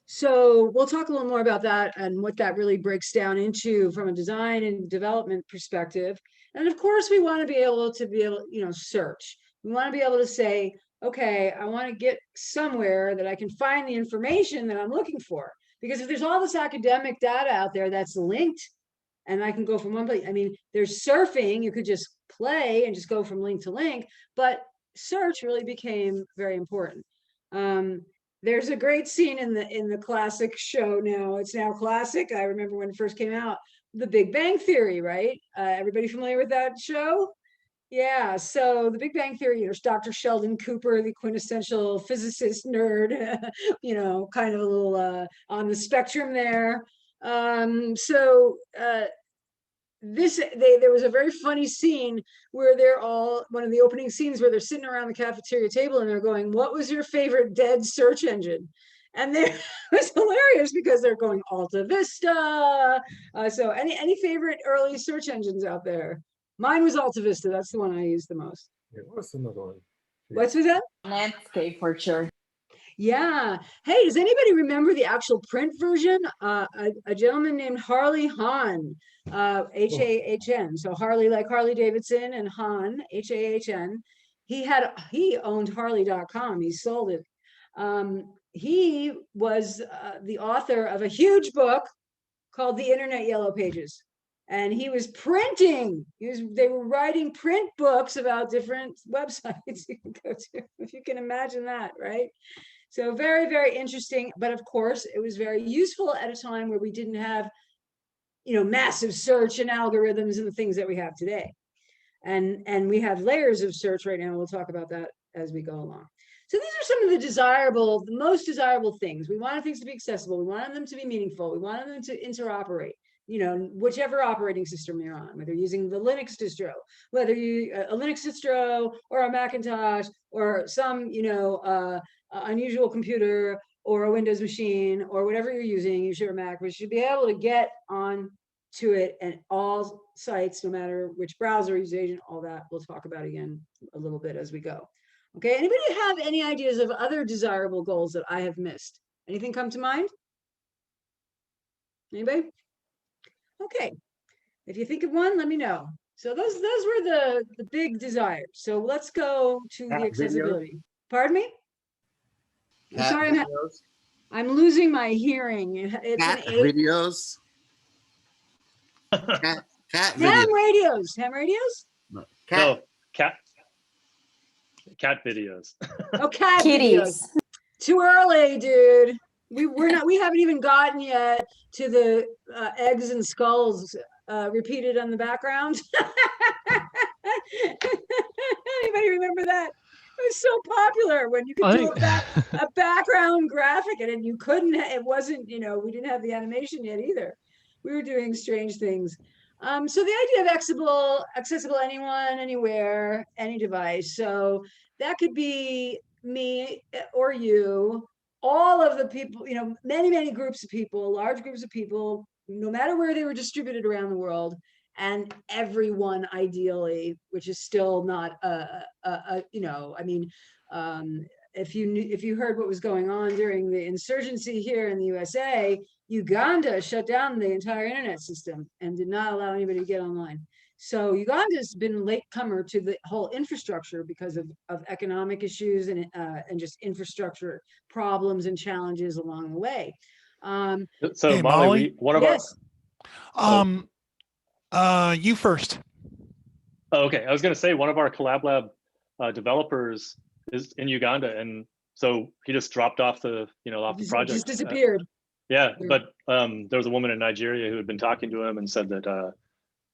So we'll talk a little more about that and what that really breaks down into from a design and development perspective. And of course, we want to be able to search. We want to be able to say, okay, I want to get somewhere that I can find the information that I'm looking for. Because if there's all this academic data out there that's linked, and I can go from one place, I mean, there's surfing, you could just play and just go from link to link, but search really became very important. There's a great scene in the classic show now. It's now classic. I remember when it first came out, The Big Bang Theory, right? Everybody familiar with that show? Yeah, so The Big Bang Theory, Dr. Sheldon Cooper, the quintessential physicist nerd, kind of a little on the spectrum there. There was a very funny scene where they're all, one of the opening scenes where they're sitting around the cafeteria table and they're going, what was your favorite dead search engine? And it was hilarious because they're going Alta Vista. So any favorite early search engines out there? Mine was Alta Vista. That's the one I used the most. Yeah, what's another one? What's that? Netscape for sure. Yeah. Hey, does anybody remember the actual print version? A gentleman named Harley Hahn, H-A-H-N. So Harley, like Harley Davidson, and Hahn, H-A-H-N. He owned Harley.com. He sold it. He was the author of a huge book called The Internet Yellow Pages. And he was printing. They were writing print books about different websites you can go to, if you can imagine that, right? So very, very interesting. But of course, it was very useful at a time where we didn't have, massive search and algorithms and the things that we have today. And we have layers of search right now. We'll talk about that as we go along. So these are some of the most desirable things. We wanted things to be accessible. We wanted them to be meaningful. We wanted them to interoperate. Whichever operating system you're on, whether you're using the Linux distro, whether you a Linux distro or a Macintosh or some, unusual computer or a Windows machine or whatever you're using, you should Mac, we should be able to get on to it, and all sites, no matter which browser using, all that we'll talk about again a little bit as we go. Okay, anybody have any ideas of other desirable goals that I have missed? Anything come to mind? Anybody? Okay, if you think of one, let me know. So those were the big desires. So let's go to the accessibility. Videos. Pardon me? I'm sorry, I'm losing my hearing. It's cat videos. cat ham radios. Ham radios? No, cat videos. Oh, cat Kitties. Videos. Too early, dude. We haven't even gotten yet to the eggs and skulls repeated on the background. Anybody remember that? It was so popular when you could do a background graphic, and you couldn't. It wasn't, we didn't have the animation yet either. We were doing strange things. So the idea of accessible anyone, anywhere, any device. So that could be me or you. All of the people, many, many groups of people, large groups of people, no matter where they were distributed around the world, and everyone ideally, which is still not, if you heard what was going on during the insurgency here in the USA, Uganda shut down the entire internet system and did not allow anybody to get online. So Uganda's been a latecomer to the whole infrastructure because of economic issues and just infrastructure problems and challenges along the way. So Hey, Molly, yes. You first. Oh, okay. I was going to say one of our Collab Lab developers is in Uganda, and so he just dropped off the project. Just disappeared. Yeah, but there was a woman in Nigeria who had been talking to him and said that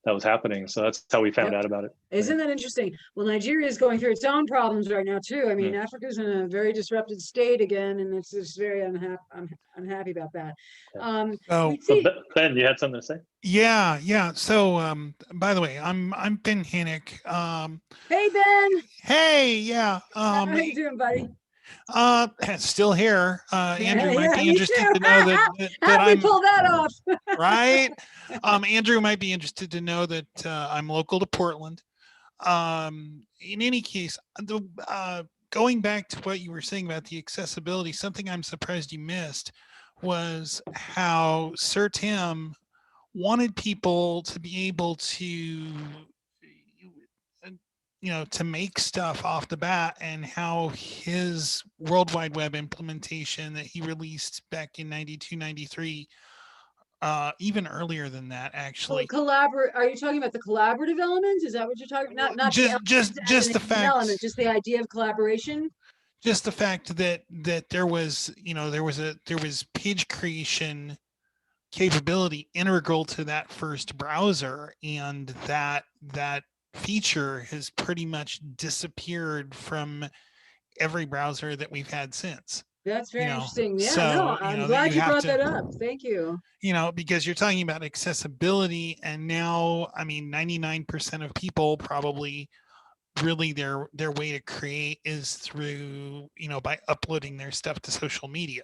that was happening. So that's how we found out about it. Isn't that interesting? Well, Nigeria is going through its own problems right now too. I mean, Africa's in a very disrupted state again, and it's just very unhappy. I'm unhappy about that. So Ben, you had something to say? Yeah. So by the way, I'm Ben Hinnick. Hey Ben. Hey, yeah. How you doing, buddy? Still here. Andrew Yeah, might be interested to know that How we pull that off? Right. Andrew might be interested to know that I'm local to Portland. In any case, going back to what you were saying about the accessibility, something I'm surprised you missed was how Sir Tim wanted people to be able to to make stuff off the bat, and how his World Wide Web implementation that he released back in 92, 93, even earlier than that, actually. Are you talking about the collaborative elements? Is that what you're talking about? Not just the fact, element, just the idea of collaboration. Just the fact that there was page creation capability integral to that first browser, and that feature has pretty much disappeared from every browser that we've had since. That's very interesting. Yeah, so, no, I'm glad you brought that up. Thank you. Because you're talking about accessibility, and now, I mean, 99% of people probably really their way to create is through, by uploading their stuff to social media.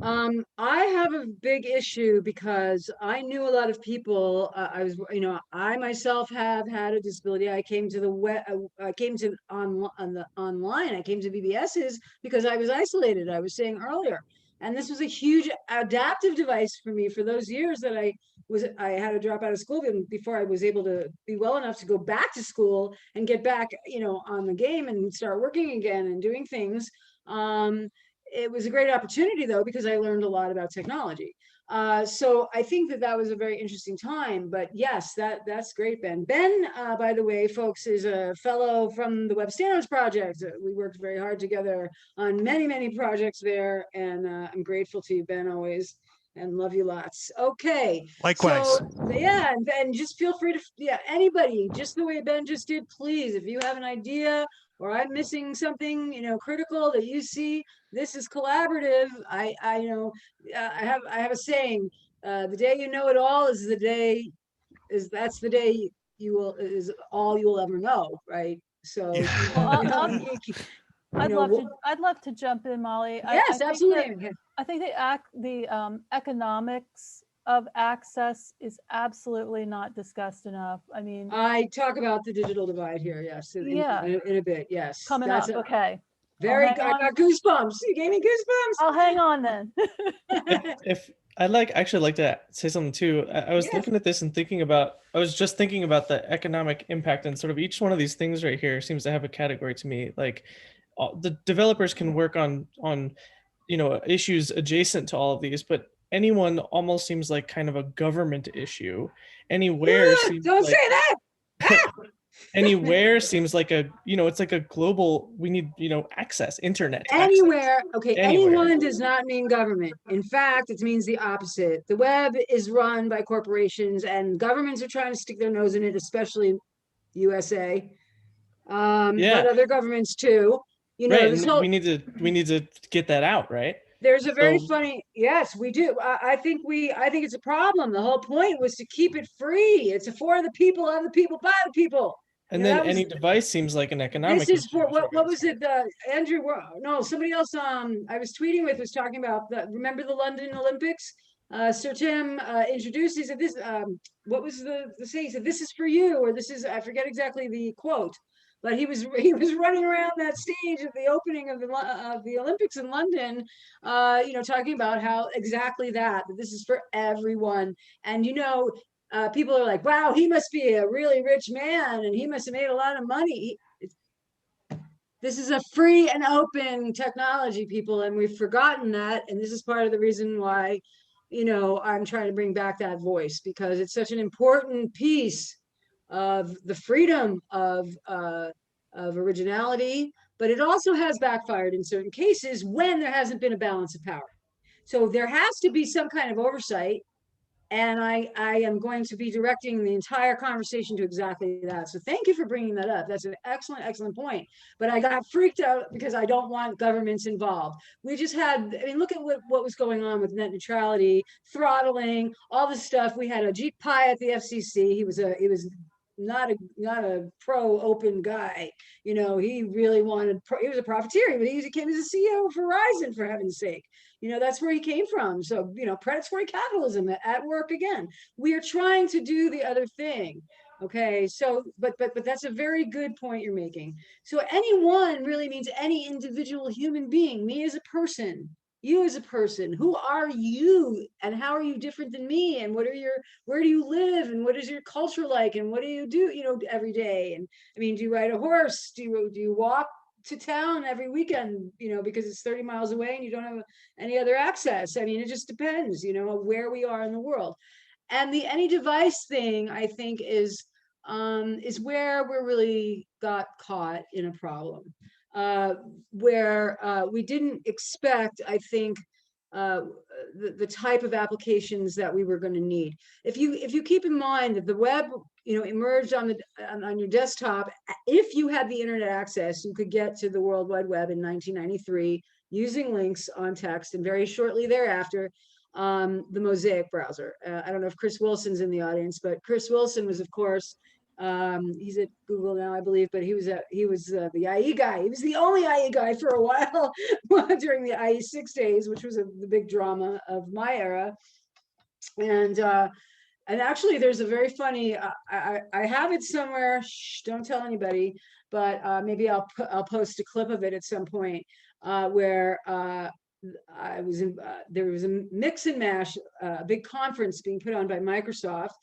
I have a big mission because I knew a lot of people. I myself have had a disability. I came to the web. I came to online. I came to BBS's because I was isolated. I was saying earlier, and this was a huge adaptive device for me for those years that I had to drop out of school before I was able to be well enough to go back to school and get back, on the game and start working again and doing things. It was a great opportunity, though, because I learned a lot about technology. So I think that was a very interesting time. But yes, that's great, Ben. Ben, by the way, folks, is a fellow from the Web Standards Project. We worked very hard together on many, many projects there. And I'm grateful to you, Ben, always. And love you lots. Okay. Likewise. So, yeah, and just feel free to, anybody, just the way Ben just did, please, if you have an idea or I'm missing something, critical that you see, this is collaborative. I have a saying, the day you know it all is that's the day is all you will ever know, right? So I'd love to jump in, Molly. Yes, absolutely. I think the economics of access is absolutely not discussed enough. I mean, I talk about the digital divide here, yes, in a bit, yes. Coming up, okay. I got goosebumps. You gave me goosebumps. I'll hang on then. if I'd actually like to say something too. I was looking at this and I was just thinking about the economic impact, and sort of each one of these things right here seems to have a category to me. Like the developers can work on issues adjacent to all of these, but anyone almost seems like kind of a government issue. Anywhere seems don't say that. Anywhere seems like it's like a global, we need access, internet anywhere access. Okay, anyone does not mean government. In fact, it means the opposite. The web is run by corporations, and governments are trying to stick their nose in it, especially USA, but other governments too. Right, we need to get that out, right? There's a very funny, yes, we do. I think it's a problem. The whole point was to keep it free. It's for the people, of the people, by the people. And then any device seems like an economic. This is for what was it? Andrew? No, somebody else. I was tweeting with was talking about remember the London Olympics? Sir Tim introduced. He said this. What was the saying? He said, "This is for you," or "This is." I forget exactly the quote. but he was running around that stage at the opening of the Olympics in London, talking about how exactly that this is for everyone. And people are like, wow, he must be a really rich man and he must have made a lot of money. This is a free and open technology, people, and we've forgotten that. And this is part of the reason why, I'm trying to bring back that voice, because it's such an important piece of the freedom of originality, but it also has backfired in certain cases when there hasn't been a balance of power. So there has to be some kind of oversight. And I am going to be directing the entire conversation to exactly that. So thank you for bringing that up. That's an excellent, excellent point. But I got freaked out because I don't want governments involved. We just had, look at what was going on with net neutrality, throttling, all this stuff. We had Ajit Pai at the FCC. He was not a pro open guy. He really wanted, he was a profiteer, but he became the CEO of Verizon, for heaven's sake. That's where he came from. So, predatory capitalism at work again. We are trying to do the other thing. Okay. So, but that's a very good point you're making. So anyone really means any individual human being, me as a person, you as a person. Who are you and how are you different than me? And where do you live? And what is your culture like? And what do you do, every day? And do you ride a horse? Do you walk to town every weekend, because it's 30 miles away and you don't have any other access? It just depends, where we are in the world. And the any device thing, I think, is where we really got caught in a problem, where we didn't expect, I think, the type of applications that we were going to need. If you keep in mind that the web emerged on your desktop, if you had the internet access, you could get to the World Wide Web in 1993 using links on text, and very shortly thereafter, the Mosaic browser. I don't know if Chris Wilson's in the audience, but Chris Wilson was, of course, he's at Google now, I believe, but he was the IE guy. He was the only IE guy for a while during the IE6 days, which was the big drama of my era. And actually, there's a very funny, I have it somewhere, shh, don't tell anybody, but maybe I'll post a clip of it at some point, where I was in, there was a mix and mash, a big conference being put on by Microsoft,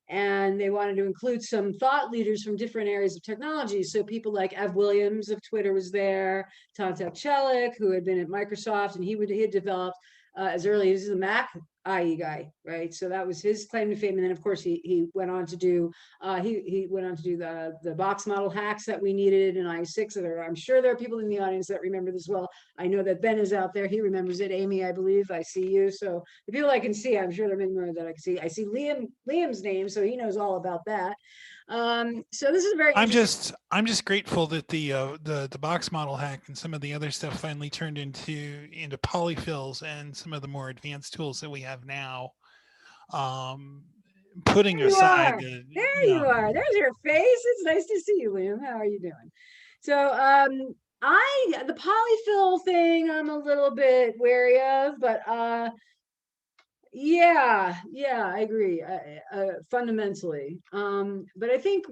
and they wanted to include some thought leaders from different areas of technology. So people like Ev Williams of Twitter was there, Untitled Chapter, who had been at Microsoft, and he had developed as early as the Mac IE guy, right? So that was his claim to fame. And then, of course, he went on to do the box model hacks that we needed in IE6. I'm sure there are people in the audience that remember this well. I know that Ben is out there. He remembers it. Amy, I believe, I see you. So the people I can see, I'm sure there are many more that I can see. I see Liam's name, so he knows all about that. So this is very. I'm just grateful that the box model hack and some of the other stuff finally turned into polyfills and some of the more advanced tools that we have now. Putting aside, there you are. There's your face. It's nice to see you, Liam. How are you doing? So the polyfill thing, I'm a little bit wary of, but yeah, I agree, fundamentally. But I think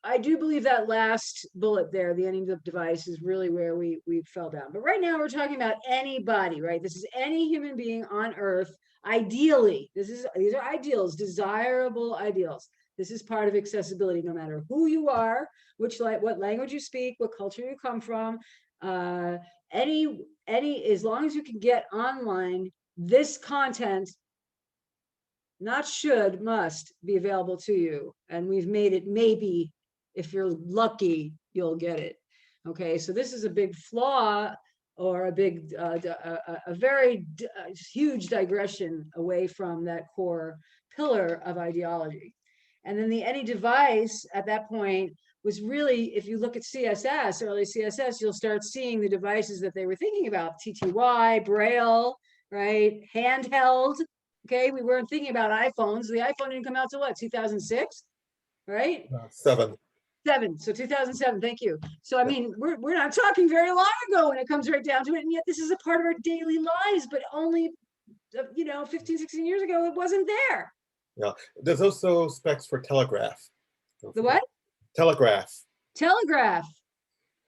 I do believe that last bullet there, the ending of device, is really where we fell down. But right now we're talking about anybody, right? This is any human being on Earth. Ideally, these are ideals, desirable ideals. This is part of accessibility, no matter who you are, what language you speak, what culture you come from. Any, as long as you can get online, this content, not should, must be available to you. And we've made it, maybe, if you're lucky, you'll get it. Okay, so this is a big flaw, or a big, a very huge digression away from that core pillar of ideology. And then the any device at that point was really, if you look at CSS, early CSS, you'll start seeing the devices that they were thinking about: TTY, Braille, right? Handheld. Okay, we weren't thinking about iPhones. The iPhone didn't come out till what, 2006, right? 7. So 2007, thank you. So I mean, we're not talking very long ago when it comes right down to it, and yet this is a part of our daily lives, but only 15, 16 years ago it wasn't there. Yeah, there's also specs for telegraph. The what? Telegraph. Telegraph.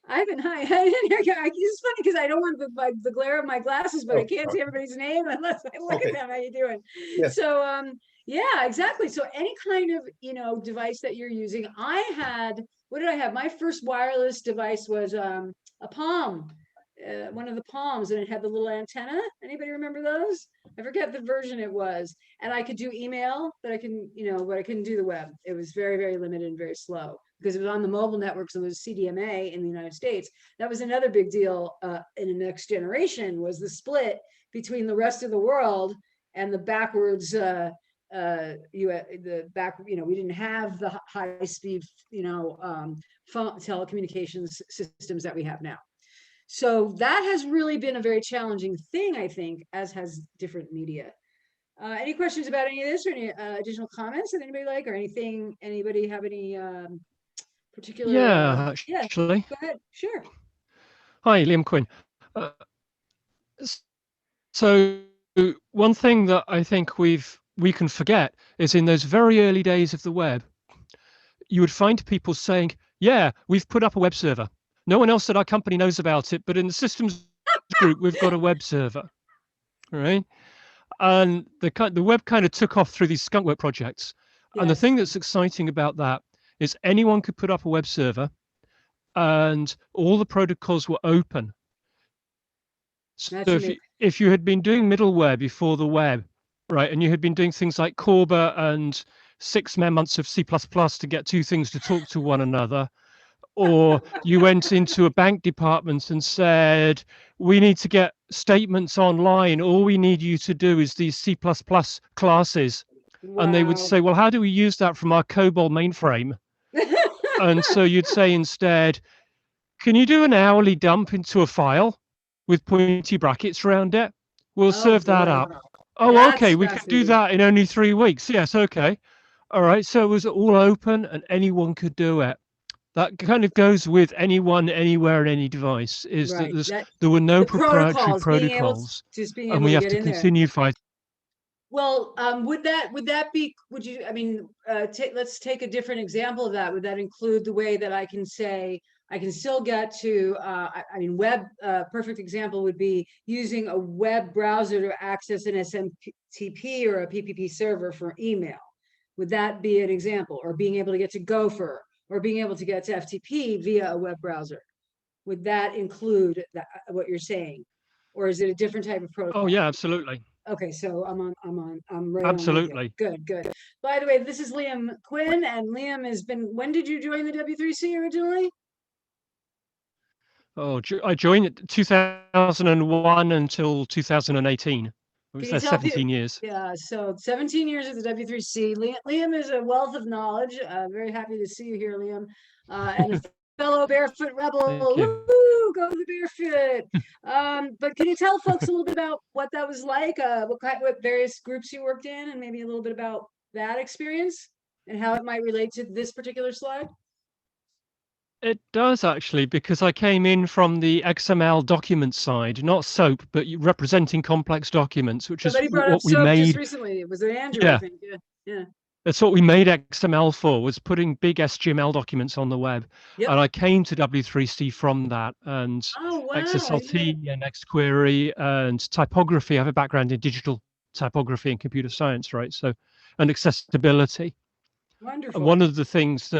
Ivan, hi. It's funny because I don't want the glare of my glasses, but I can't see everybody's name unless I look at them. How you doing? Yes. So, yeah, exactly. So any kind of, device that you're using. What did I have? My first wireless device was a Palm, one of the Palms, and it had the little antenna. Anybody remember those? I forget the version it was. And I could do email, but I couldn't do the web. It was very, very limited and very slow, because it was on the mobile networks and it was CDMA in the United States. That was another big deal in the next generation, was the split between the rest of the world and the backwards, we didn't have the high speed, phone telecommunications systems that we have now. So that has really been a very challenging thing, I think, as has different media. Any questions about any of this, or any additional comments that anybody like, or anything? Anybody have any particular? Yeah, actually. Go ahead. Sure. Hi, Liam Quinn. So one thing that I think we can forget is, in those very early days of the web, you would find people saying, "Yeah, we've put up a web server. No one else at our company knows about it, but in the systems group, we've got a web server." Right? And the web kind of took off through these skunkwork projects. Yes. And the thing that's exciting about that is anyone could put up a web server, and all the protocols were open. So if you had been doing middleware before the web, right, and you had been doing things like Corba and 6 months of C++ to get two things to talk to one another, or you went into a bank department and said, "We need to get statements online. All we need you to do is these C++ classes." Wow. And they would say, "Well, how do we use that from our COBOL mainframe?" And so you'd say instead, "Can you do an hourly dump into a file with pointy brackets around it? We'll serve that up." "Oh, that's okay, we can do that in only 3 weeks." "Yes, okay." All right, so it was all open and anyone could do it. That kind of goes with anyone, anywhere, and any device, is right. that there were no proprietary protocols, and we have to continue fighting. Well, would you, let's take a different example of that. Would that include the way that I can say, I can still get to, web, perfect example would be using a web browser to access an SMTP or a PPP server for email. Would that be an example? Or being able to get to Gopher, or being able to get to FTP via a web browser? Would that include what you're saying? Or is it a different type of protocol? Oh, yeah, absolutely. Okay, so I'm right. Absolutely. Good. By the way, this is Liam Quinn, and Liam has been, when did you join the W3C originally? Oh, I joined it 2001 until 2018. It was 17 years. Yeah, so 17 years at the W3C. Liam is a wealth of knowledge. Very happy to see you here, Liam. And a fellow barefoot rebel. Woo, go the barefoot. But can you tell folks a little bit about what that was like? What various groups you worked in, and maybe a little bit about that experience and how it might relate to this particular slide? It does, actually, because I came in from the XML document side, not SOAP, but representing complex documents, which Somebody is brought what up we SOAP made. just recently. It was an Andrew, yeah. I think. Yeah. That's what we made XML for, was putting big SGML documents on the web. Yep. And I came to W3C from that, and XSLT and XQuery and typography. I have a background in digital typography and computer science, right? So, and accessibility. Wonderful. And one of the things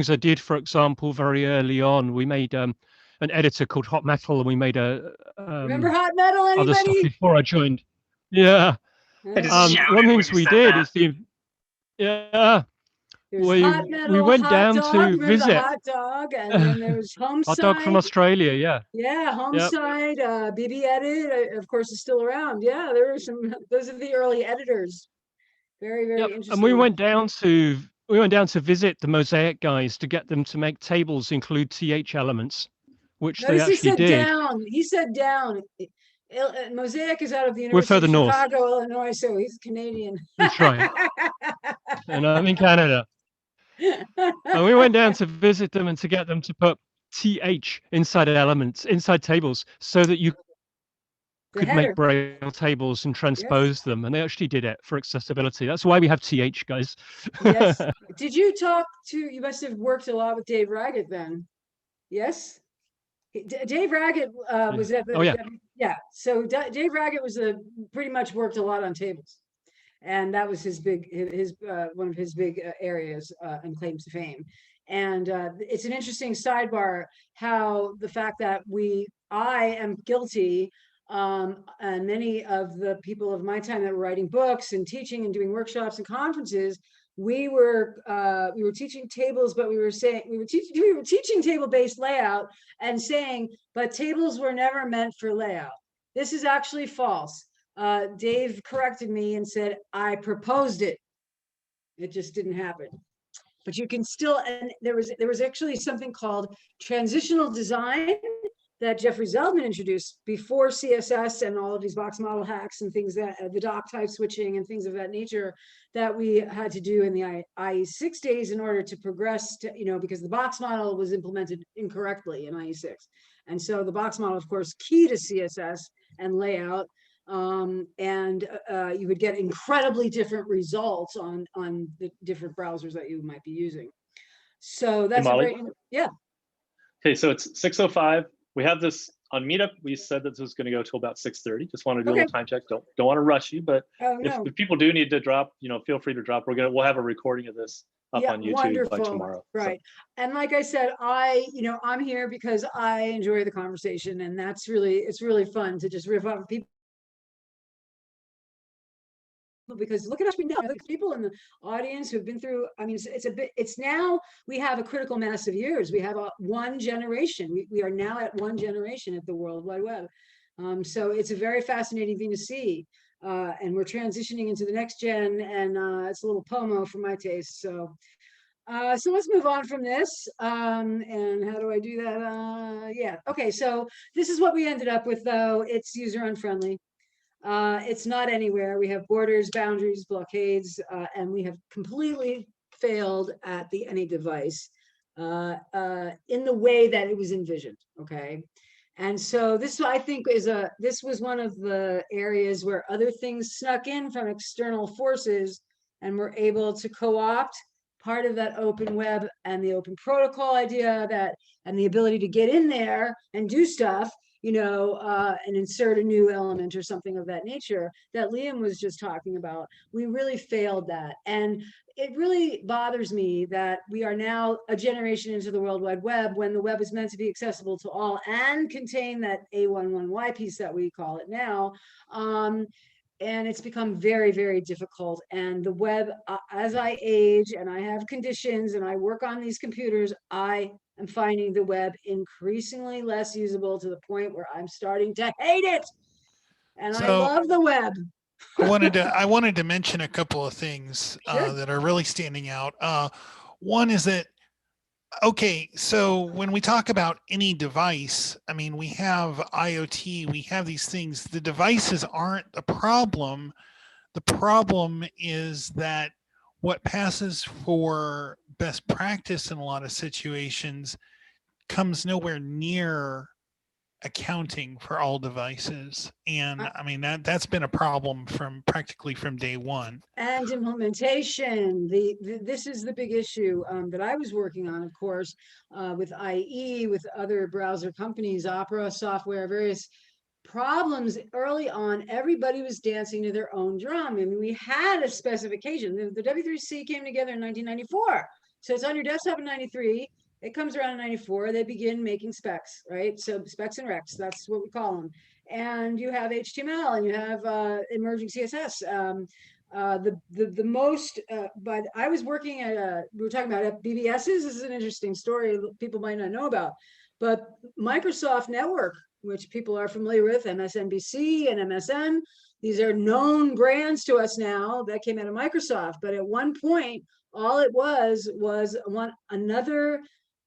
I did, for example, very early on, we made an editor called Hot Metal, and we made remember Hot Metal? Anybody? Other stuff before I joined. Yeah. One of the things we did is we went down to visit. Hot dog, and then there was Homeside. Hot dog from Australia, yeah. Yeah, Homeside, BB Edit, of course, is still around. Yeah, there were those are the early editors. Very, very interesting. And we went down to visit the Mosaic guys to get them to make tables include TH elements, which they actually did. He said down. Mosaic is out of the University of Chicago, Illinois, so he's Canadian. That's right. And I'm in Canada. And we went down to visit them and to get them to put TH inside tables, so that you could header. make Braille tables and transpose them, and they actually did it for accessibility. That's why we have TH, guys. Yes. Did you talk to? You must have worked a lot with Dave Raggett then. Yes. Dave Raggett was at the. Oh yeah. Yeah. So Dave Raggett was pretty much worked a lot on tables, and that was his one of his big areas and claims to fame. And it's an interesting sidebar how the fact that I am guilty, and many of the people of my time that were writing books and teaching and doing workshops and conferences, we were teaching tables, but we were teaching table-based layout and saying, but tables were never meant for layout. This is actually false. Dave corrected me and said, I proposed it. It just didn't happen. But you can still, and there was actually something called transitional design that Jeffrey Zeldman introduced before CSS and all of these box model hacks and things that the doc type switching and things of that nature that we had to do in the IE6 days in order to progress to, because the box model was implemented incorrectly in IE6. And so the box model, of course, key to CSS and layout. You would get incredibly different results on the different browsers that you might be using. So that's yeah. Okay, so it's 6:05. We have this on Meetup. We said that this was going to go till about 6:30. Just want to do a little time check. Don't want to rush you, but if people do need to drop, feel free to drop. We'll have a recording of this up on YouTube by tomorrow. Right. So. And like I said, I'm here because I enjoy the conversation, and it's really fun to just riff off people. Because look at us, we know people in the audience who've been through, it's now we have a critical mass of years. We have one generation. We are now at one generation at the World Wide Web. So it's a very fascinating thing to see. And we're transitioning into the next gen, and it's a little POMO for my taste. So let's move on from this. And how do I do that? Yeah. Okay. So this is what we ended up with, though. It's user unfriendly. It's not anywhere. We have borders, boundaries, blockades, and we have completely failed at the any device in the way that it was envisioned. Okay. And so this, I think, this was one of the areas where other things snuck in from external forces and were able to co-opt part of that open web and the open protocol idea and the ability to get in there and do stuff, and insert a new element or something of that nature that Liam was just talking about. We really failed that. And it really bothers me that we are now a generation into the World Wide Web when the web is meant to be accessible to all and contain that A11Y piece that we call it now. And it's become very, very difficult. And the web, as I age and I have conditions and I work on these computers, I am finding the web increasingly less usable to the point where I'm starting to hate it. And I love the web. I wanted to mention a couple of things that are really standing out. One is that, okay, so when we talk about any device, we have IoT, we have these things. The devices aren't the problem. The problem is that what passes for best practice in a lot of situations comes nowhere near accounting for all devices. And that's been a problem practically from day one. And implementation. This is the big issue that I was working on, of course, with IE, with other browser companies, Opera software, various problems early on. Everybody was dancing to their own drum. We had a specification. The W3C came together in 1994. So it's on your desktop in 93. It comes around in 94, they begin making specs, right? So specs and recs, that's what we call them. And you have HTML and you have emerging CSS. But I was working at, we were talking about BBSs. This is an interesting story people might not know about. But Microsoft Network, which people are familiar with, MSNBC and MSN, these are known brands to us now that came out of Microsoft. But at one point, all it was another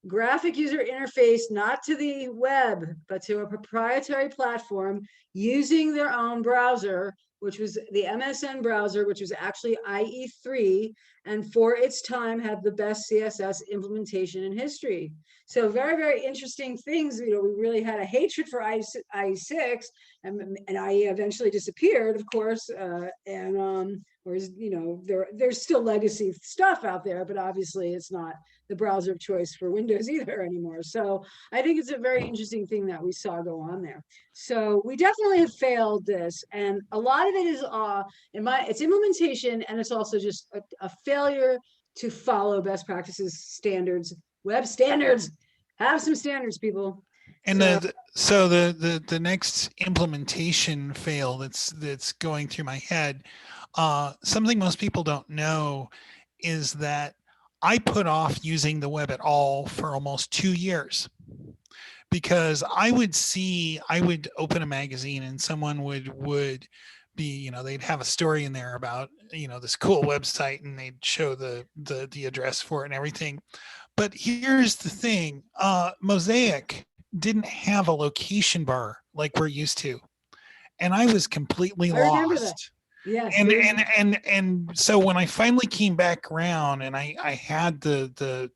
graphic user interface, not to the web, but to a proprietary platform using their own browser, which was the MSN browser, which was actually IE3, and for its time had the best CSS implementation in history. So very, very interesting things. We really had a hatred for IE6 and IE eventually disappeared, of course, whereas, there's still legacy stuff out there, but obviously it's not the browser of choice for Windows either anymore. So I think it's a very interesting thing that we saw go on there. So we definitely have failed this, and a lot of it is it's implementation, and it's also just a failure to follow best practices, standards, web standards. Have some standards, people. And the next implementation fail that's going through my head, something most people don't know is that I put off using the web at all for almost 2 years, because I would open a magazine and someone would be, they'd have a story in there about, this cool website, and they'd show the address for it and everything. But here's the thing, Mosaic didn't have a location bar like we're used to. And I was completely lost. Yes. And so when I finally came back around and I had the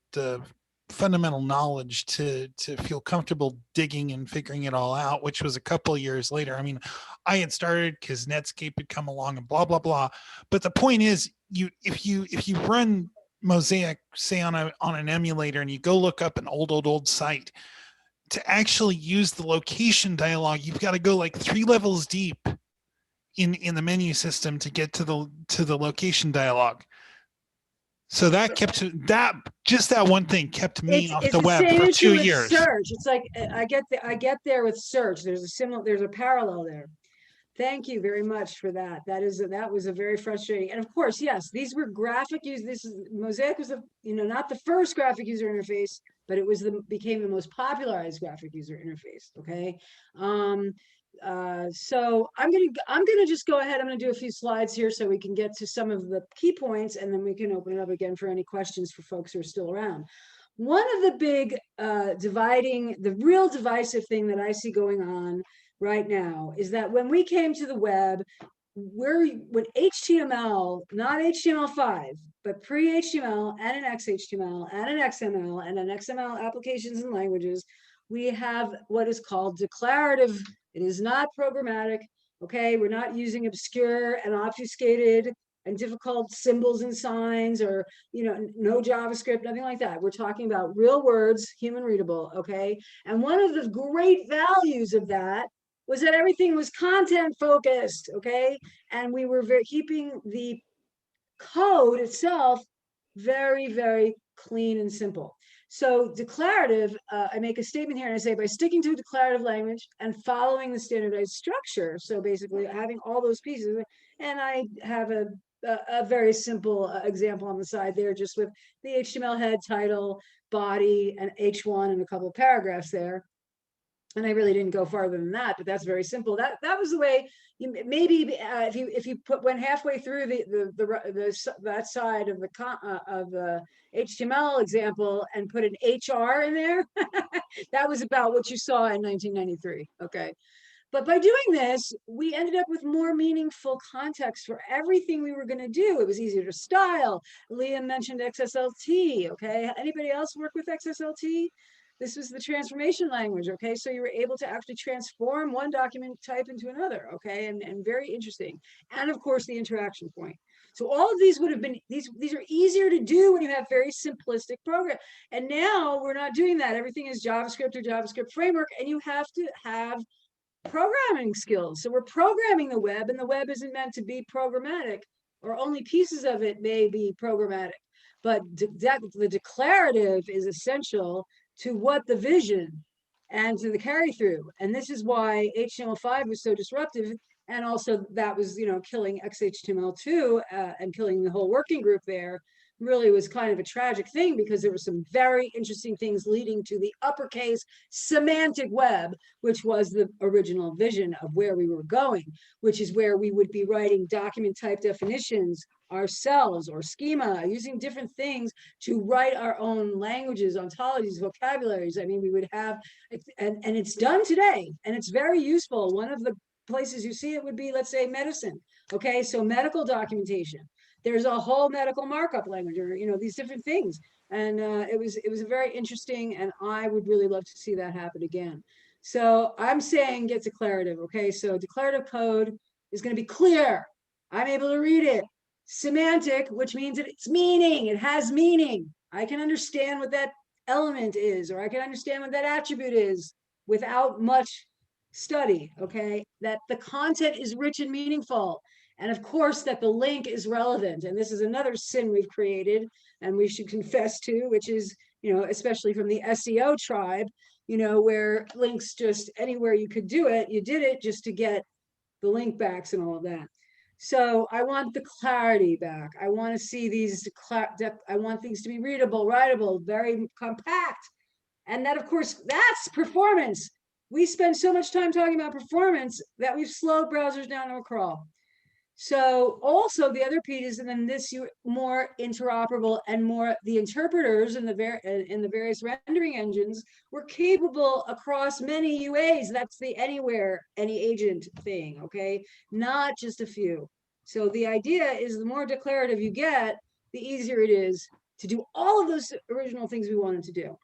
fundamental knowledge to feel comfortable digging and figuring it all out, which was a couple of years later. I mean, I had started because Netscape had come along and blah, blah, blah. But the point is, if you run Mosaic, say on an emulator, and you go look up an old site, to actually use the location dialog, you've got to go like 3 levels deep in the menu system to get to the location dialog. So that that one thing kept me off the web for 2 years. Search. It's like I get there with search. There's a parallel there. Thank you very much for that. That was a very frustrating. And of course, yes, these were graphic use. Mosaic was not the first graphic user interface, but it became the most popularized graphic user interface. Okay. So I'm gonna just go ahead. I'm gonna do a few slides here so we can get to some of the key points, and then we can open it up again for any questions for folks who are still around. One of the big the real divisive thing that I see going on right now is that when we came to the web, when HTML, not HTML5, but pre-HTML and an XHTML and an XML and an XML applications and languages, we have what is called declarative. It is not programmatic. Okay, we're not using obscure and obfuscated and difficult symbols and signs, or no JavaScript, nothing like that. We're talking about real words, human readable. Okay, and one of the great values of that was that everything was content focused. Okay, and we were keeping the code itself very, very clean and simple. So declarative, I make a statement here and I say, by sticking to a declarative language and following the standardized structure, so basically having all those pieces, and I have a very simple example on the side there, just with the HTML head, title, body, and H1 and a couple of paragraphs there. And I really didn't go farther than that, but that's very simple. That was the way. Maybe if you went halfway through that side of the HTML example and put an HR in there, that was about what you saw in 1993. Okay, but by doing this, we ended up with more meaningful context for everything we were going to do. It was easier to style. Liam mentioned XSLT. Okay, anybody else work with XSLT? This was the transformation language, okay? So you were able to actually transform one document type into another, okay? And very interesting. And of course, the interaction point. So all of these would have been, these are easier to do when you have very simplistic program. And now we're not doing that. Everything is JavaScript or JavaScript framework, and you have to have programming skills. So we're programming the web, and the web isn't meant to be programmatic, or only pieces of it may be programmatic. But the declarative is essential to what the vision and to the carry through. And this is why HTML5 was so disruptive. And also that was, killing XHTML2 and killing the whole working group there really was kind of a tragic thing, because there were some very interesting things leading to the uppercase semantic web, which was the original vision of where we were going, which is where we would be writing document type definitions ourselves, or schema, using different things to write our own languages, ontologies, vocabularies. I mean, we would have, and it's done today, and it's very useful. One of the places you see it would be, let's say, medicine. Okay, so medical documentation. There's a whole medical markup language, or these different things, and it was a very interesting, and I would really love to see that happen again. So I'm saying get declarative, okay? So declarative code is going to be clear. I'm able to read it. Semantic, which means that it's meaning, it has meaning. I can understand what that element is, or I can understand what that attribute is without much study, okay? That the content is rich and meaningful. And of course, that the link is relevant. And this is another sin we've created and we should confess to, which is, especially from the SEO tribe, where links just anywhere you could do it, you did it just to get the link backs and all of that. So I want the clarity back. I want to see these, I want things to be readable, writable, very compact. And that, of course, that's performance. We spend so much time talking about performance that we've slowed browsers down to a crawl. So also the other piece is, and then this more interoperable and more the interpreters in the various rendering engines were capable across many UAs. That's the anywhere, any agent thing, okay? Not just a few. So the idea is the more declarative you get, the easier it is to do all of those original things we wanted to do.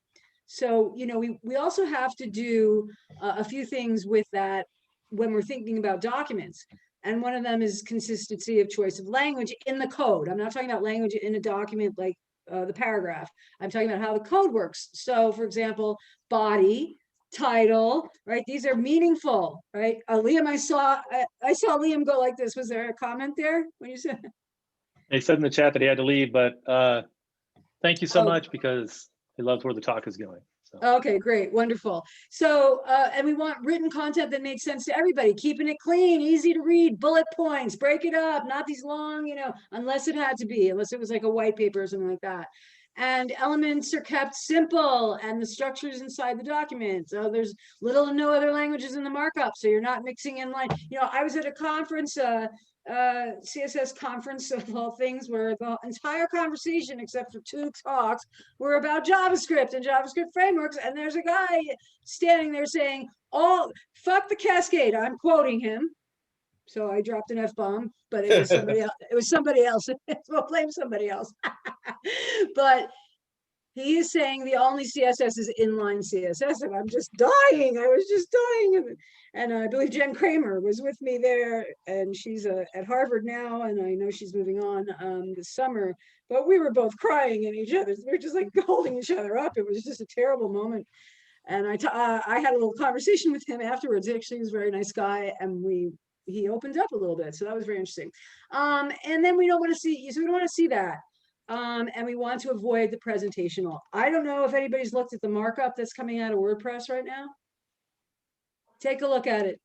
So, we also have to do a few things with that when we're thinking about documents. And one of them is consistency of choice of language in the code. I'm not talking about language in a document like the paragraph. I'm talking about how the code works. So for example, body, title, right? These are meaningful, right? Liam, I saw Liam go like this. Was there a comment there when you said? He said in the chat that he had to leave, but thank you so much because he loves where the talk is going. So. Okay, great, wonderful. So, and we want written content that makes sense to everybody, keeping it clean, easy to read, bullet points, break it up, not these long, unless it had to be, unless it was like a white paper or something like that. And elements are kept simple and the structures inside the document. So there's little to no other languages in the markup. So you're not mixing in line. I was at a conference, CSS conference of all things, where the entire conversation except for 2 talks were about JavaScript and JavaScript frameworks, and there's a guy standing there saying, fuck the cascade. I'm quoting him, so I dropped an F-bomb, but it was somebody else. It was somebody else. We'll blame somebody else. But he is saying the only CSS is inline CSS, and I'm just dying. I was just dying. And I believe Jen Kramer was with me there, and she's at Harvard now, and I know she's moving on this summer. But we were both crying at each other. We were just like holding each other up. It was just a terrible moment. And I had a little conversation with him afterwards. Actually, he was a very nice guy, and he opened up a little bit, so that was very interesting. And then we don't want to see that. And we want to avoid the presentational. I don't know if anybody's looked at the markup that's coming out of WordPress right now. Take a look at it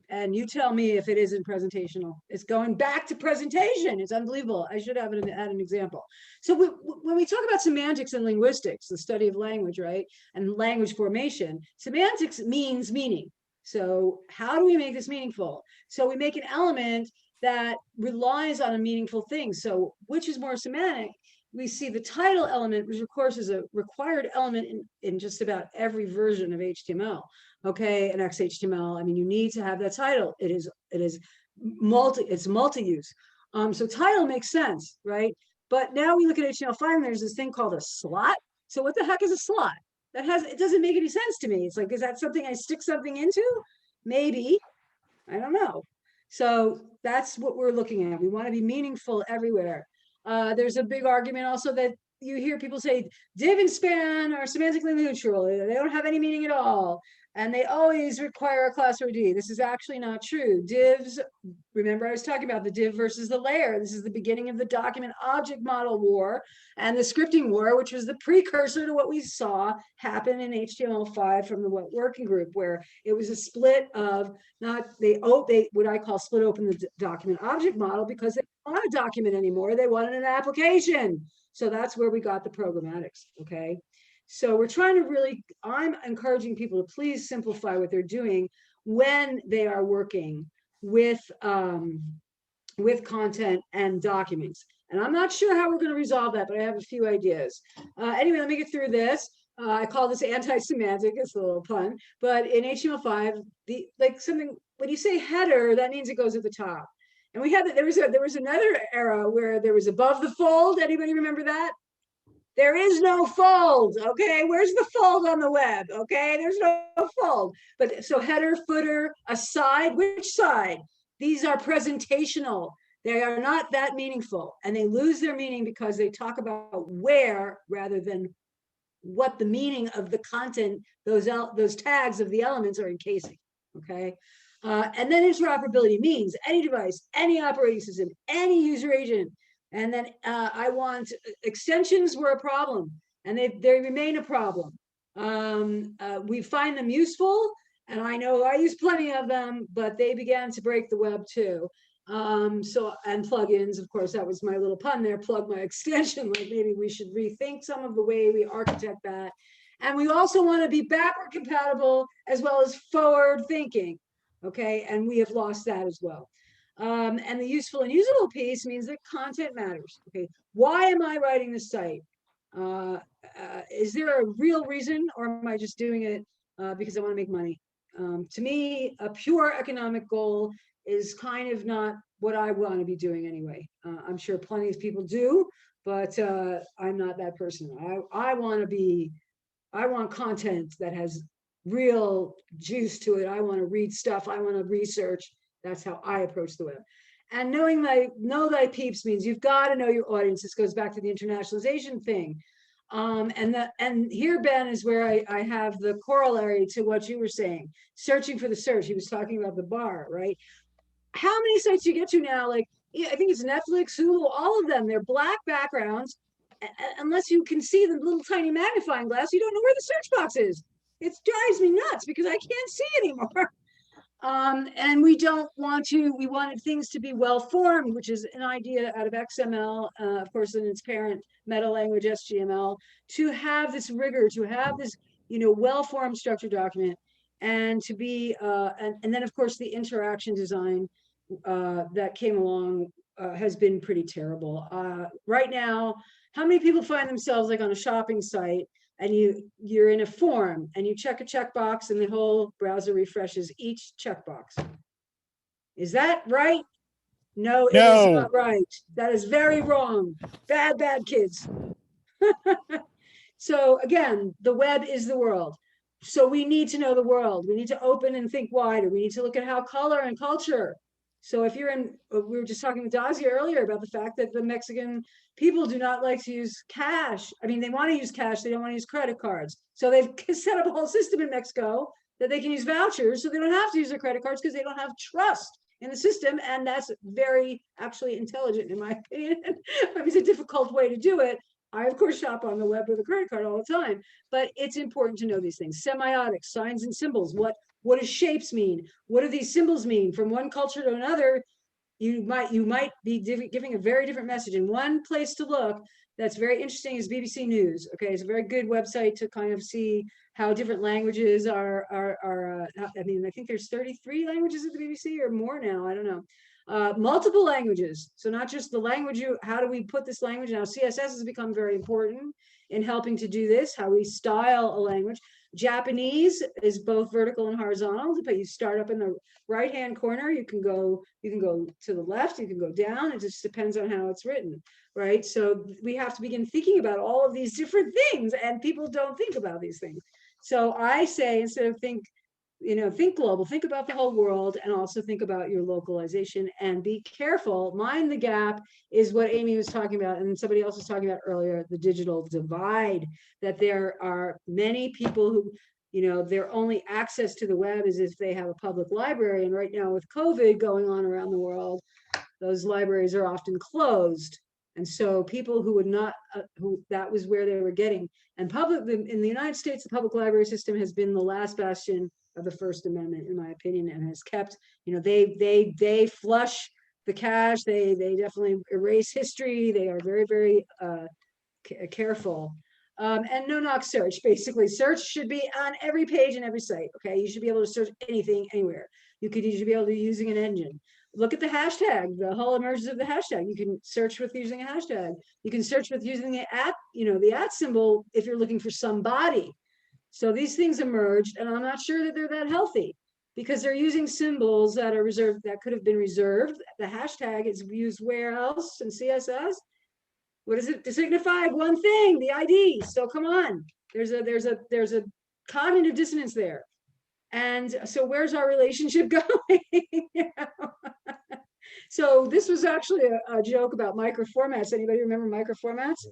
and you tell me if it isn't presentational. It's going back to presentation. It's unbelievable. I should have add an example. So when we talk about semantics and linguistics, the study of language, right, and language formation, semantics means meaning. So how do we make this meaningful? So we make an element that relies on a meaningful thing. So which is more semantic? We see the title element, which of course is a required element in just about every version of HTML, okay, and XHTML. I mean, you need to have that title. It's multi-use. So title makes sense, right? But now we look at HTML5 and there's this thing called a slot. So what the heck is a slot? It doesn't make any sense to me. It's like, is that something I stick something into? Maybe, I don't know. So that's what we're looking at. We want to be meaningful everywhere. There's a big argument also that you hear people say div and span are semantically neutral. They don't have any meaning at all. And they always require a class or a D. This is actually not true. Divs, remember I was talking about the div versus the layer. This is the beginning of the document object model war and the scripting war, which was the precursor to what we saw happen in HTML5 from the working group, where it was a split of what I call split open the document object model, because they don't want a document anymore. They wanted an application. So that's where we got the programmatics, okay? So we're trying to I'm encouraging people to please simplify what they're doing when they are working with content and documents. And I'm not sure how we're going to resolve that, but I have a few ideas. Anyway, let me get through this. I call this anti-semantic. It's a little pun, but in HTML5, when you say header, that means it goes at the top. And there was another era where there was above the fold. Anybody remember that? There is no fold, okay? Where's the fold on the web, okay? There's no fold. But so header, footer, aside, which side? These are presentational. They are not that meaningful, and they lose their meaning because they talk about where rather than what the meaning of the content, those tags of the elements are encasing, okay? And then interoperability means any device, any operating system, any user agent. And then I want extensions were a problem, and they remain a problem. We find them useful, and I know I use plenty of them, but they began to break the web too. And plugins, of course, that was my little pun there, plug my extension, like maybe we should rethink some of the way we architect that. And we also want to be backward compatible as well as forward thinking, okay? And we have lost that as well. And the useful and usable piece means that content matters, okay? Why am I writing this site? Is there a real reason, or am I just doing it because I want to make money? To me, a pure economic goal is kind of not what I want to be doing anyway. I'm sure plenty of people do, but I'm not that person. I want content that has real juice to it. I want to read stuff. I want to research. That's how I approach the web. And know thy peeps means you've got to know your audience. This goes back to the internationalization thing. And here, Ben, is where I have the corollary to what you were saying. Searching for the search. He was talking about the bar, right? How many sites do you get to now? Like, I think it's Netflix, Hulu, all of them. They're black backgrounds. Unless you can see the little tiny magnifying glass, you don't know where the search box is. It drives me nuts because I can't see anymore. And we don't want to, we wanted things to be well-formed, which is an idea out of XML, of course, in its parent meta language, SGML, to have this rigor, to have this, well-formed structured document, and to be, and then of course the interaction design that came along has been pretty terrible. Right now, how many people find themselves like on a shopping site and you're in a form and you check a checkbox and the whole browser refreshes each checkbox? Is that right? No, it is not right. That is very wrong. Bad kids. So again, the web is the world. So we need to know the world. We need to open and think wider. We need to look at how color and culture. So if you're in, we were just talking with Dazia earlier about the fact that the Mexican people do not like to use cash. I mean, they want to use cash. They don't want to use credit cards. So they've set up a whole system in Mexico that they can use vouchers so they don't have to use their credit cards because they don't have trust in the system. And that's very actually intelligent in my opinion. I mean, it's a difficult way to do it. I, of course, shop on the web with a credit card all the time, but it's important to know these things. Semiotics, signs and symbols. What does shapes mean? What do these symbols mean? From one culture to another, you might be giving a very different message. And one place to look that's very interesting is BBC News. Okay, it's a very good website to kind of see how different languages are. I mean, I think there's 33 languages at the BBC or more now. I don't know. Multiple languages. So not just the language, how do we put this language? Now CSS has become very important in helping to do this, how we style a language. Japanese is both vertical and horizontal, but you start up in the right-hand corner, you can go to the left, you can go down, it just depends on how it's written, right? So we have to begin thinking about all of these different things, and people don't think about these things. So I say, instead of think global, think about the whole world, and also think about your localization, and be careful. Mind the gap is what Amy was talking about, and somebody else was talking about earlier, the digital divide, that there are many people who, their only access to the web is if they have a public library. And right now with COVID going on around the world, those libraries are often closed. And so people who would not, who that was where they were getting. And in the United States, the public library system has been the last bastion of the First Amendment, in my opinion, and has kept, they flush the cache, they definitely erase history, they are very, very careful. And no-knock search, basically. Search should be on every page and every site, okay? You should be able to search anything, anywhere. You should be able to be using an engine. Look at the hashtag, the whole emergence of the hashtag. You can search with using a hashtag. You can search with using the @ symbol if you're looking for somebody. So these things emerged, and I'm not sure that they're that healthy because they're using symbols that are reserved, that could have been reserved. The hashtag is used where else in CSS? What does it signify? One thing, the ID. So come on, there's a cognitive dissonance there. And so where's our relationship going? You know? So this was actually a joke about microformats. Anybody remember microformats?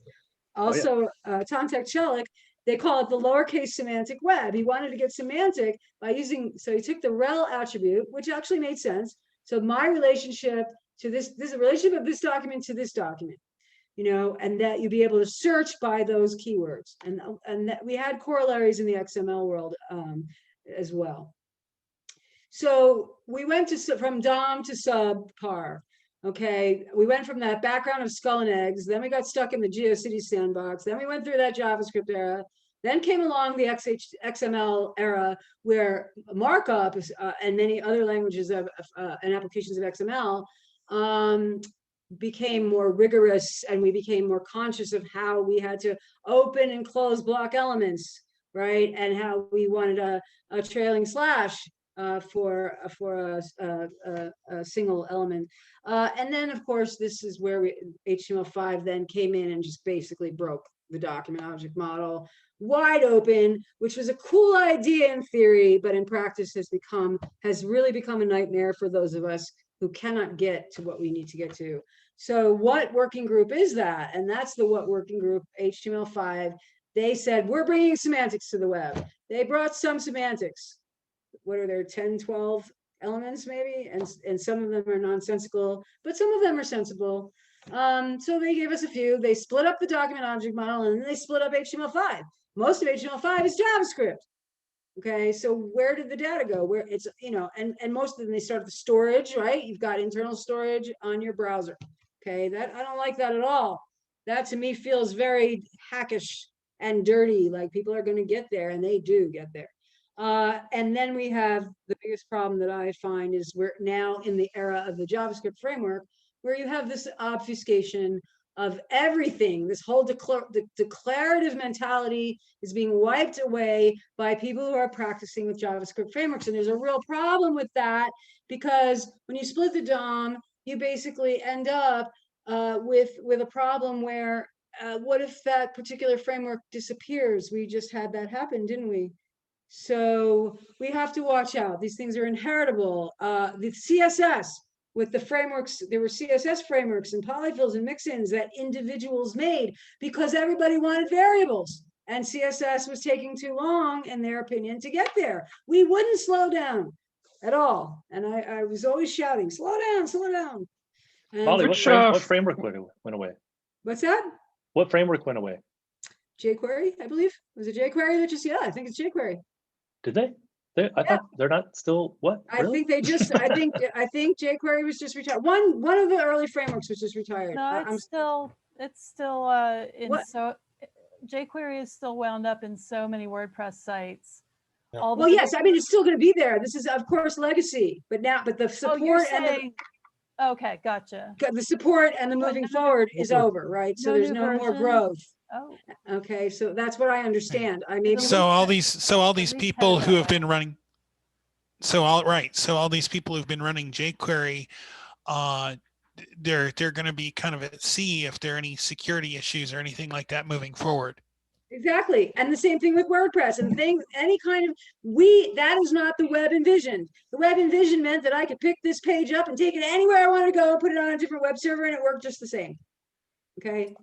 Also, Tom Tekchelik, they call it the lowercase semantic web. He wanted to get semantic by using, so he took the rel attribute, which actually made sense. So my relationship to this is a relationship of this document to this document, you know, and that you'd be able to search by those keywords. And that we had corollaries in the XML world as well. So we went from DOM to subpar. Okay, we went from that background of skull and eggs, then we got stuck in the GeoCities sandbox, then we went through that JavaScript era, then came along the XML era where markup and many other languages and applications of XML became more rigorous, and we became more conscious of how we had to open and close block elements, right? And how we wanted a trailing slash for a single element. And then, of course, this is where HTML5 then came in and just basically broke the document object model wide open, which was a cool idea in theory, but in practice has really become a nightmare for those of us who cannot get to what we need to get to. So what working group is that? And that's the what working group, HTML5. They said, we're bringing semantics to the web. They brought some semantics. What are there, 10, 12 elements maybe? And some of them are nonsensical, but some of them are sensible. So they gave us a few. They split up the document object model, and then they split up HTML5. Most of HTML5 is JavaScript. Okay, so where did the data go? Where it's, you know, and most of them, they start with storage, right? You've got internal storage on your browser. Okay, that I don't like that at all. That to me feels very hackish and dirty, like people are going to get there, and they do get there. And then we have the biggest problem that I find is we're now in the era of the JavaScript framework, where you have this obfuscation of everything. This whole declarative mentality is being wiped away by people who are practicing with JavaScript frameworks. And there's a real problem with that, because when you split the DOM, you basically end up with a problem where what if that particular framework disappears? We just had that happen, didn't we? So we have to watch out. These things are inheritable. The CSS with the frameworks, there were CSS frameworks and polyfills and mix-ins that individuals made because everybody wanted variables, and CSS was taking too long, in their opinion, to get there. We wouldn't slow down at all. And I was always shouting, slow down, slow down. And Molly, what framework went away? What's that? What framework went away? jQuery, I believe. Was it jQuery that just, yeah, I think it's jQuery. Did they? I thought they're not still what? Really? I think they just. I think jQuery was just retired. One of the early frameworks was just retired. No, it's still in what? so jQuery is still wound up in so many WordPress sites. Yeah. Well, yes, I mean it's still going to be there. This is of course legacy, but the support okay, gotcha. The support and the moving forward is over, right? So there's no more growth. Oh. Okay, so that's what I understand. I mean, so all these people who have been running, all these people who've been running jQuery, they're going to be kind of at sea if there are any security issues or anything like that moving forward. Exactly, and the same thing with WordPress and things. Any kind of that is not the web envisioned. The web envisioned meant that I could pick this page up and take it anywhere I wanted to go, put it on a different web server, and it worked just the same. Okay.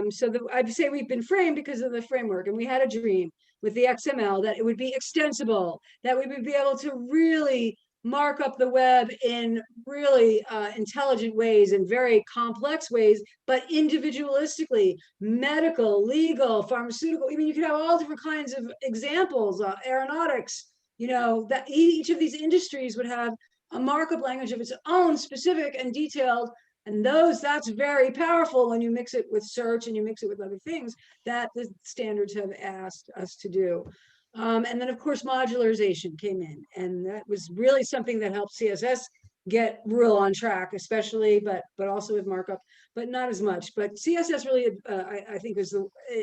So I'd say we've been framed because of the framework, and we had a dream with the XML that it would be extensible, that we would be able to really mark up the web in really intelligent ways and very complex ways, but individualistically, medical, legal, pharmaceutical. I mean, you could have all different kinds of examples, aeronautics, you know, that each of these industries would have a markup language of its own, specific and detailed. And that's very powerful when you mix it with search and you mix it with other things that the standards have asked us to do. And then, of course, modularization came in, and that was really something that helped CSS get real on track, especially, but also with markup, but not as much. But CSS really, I think, was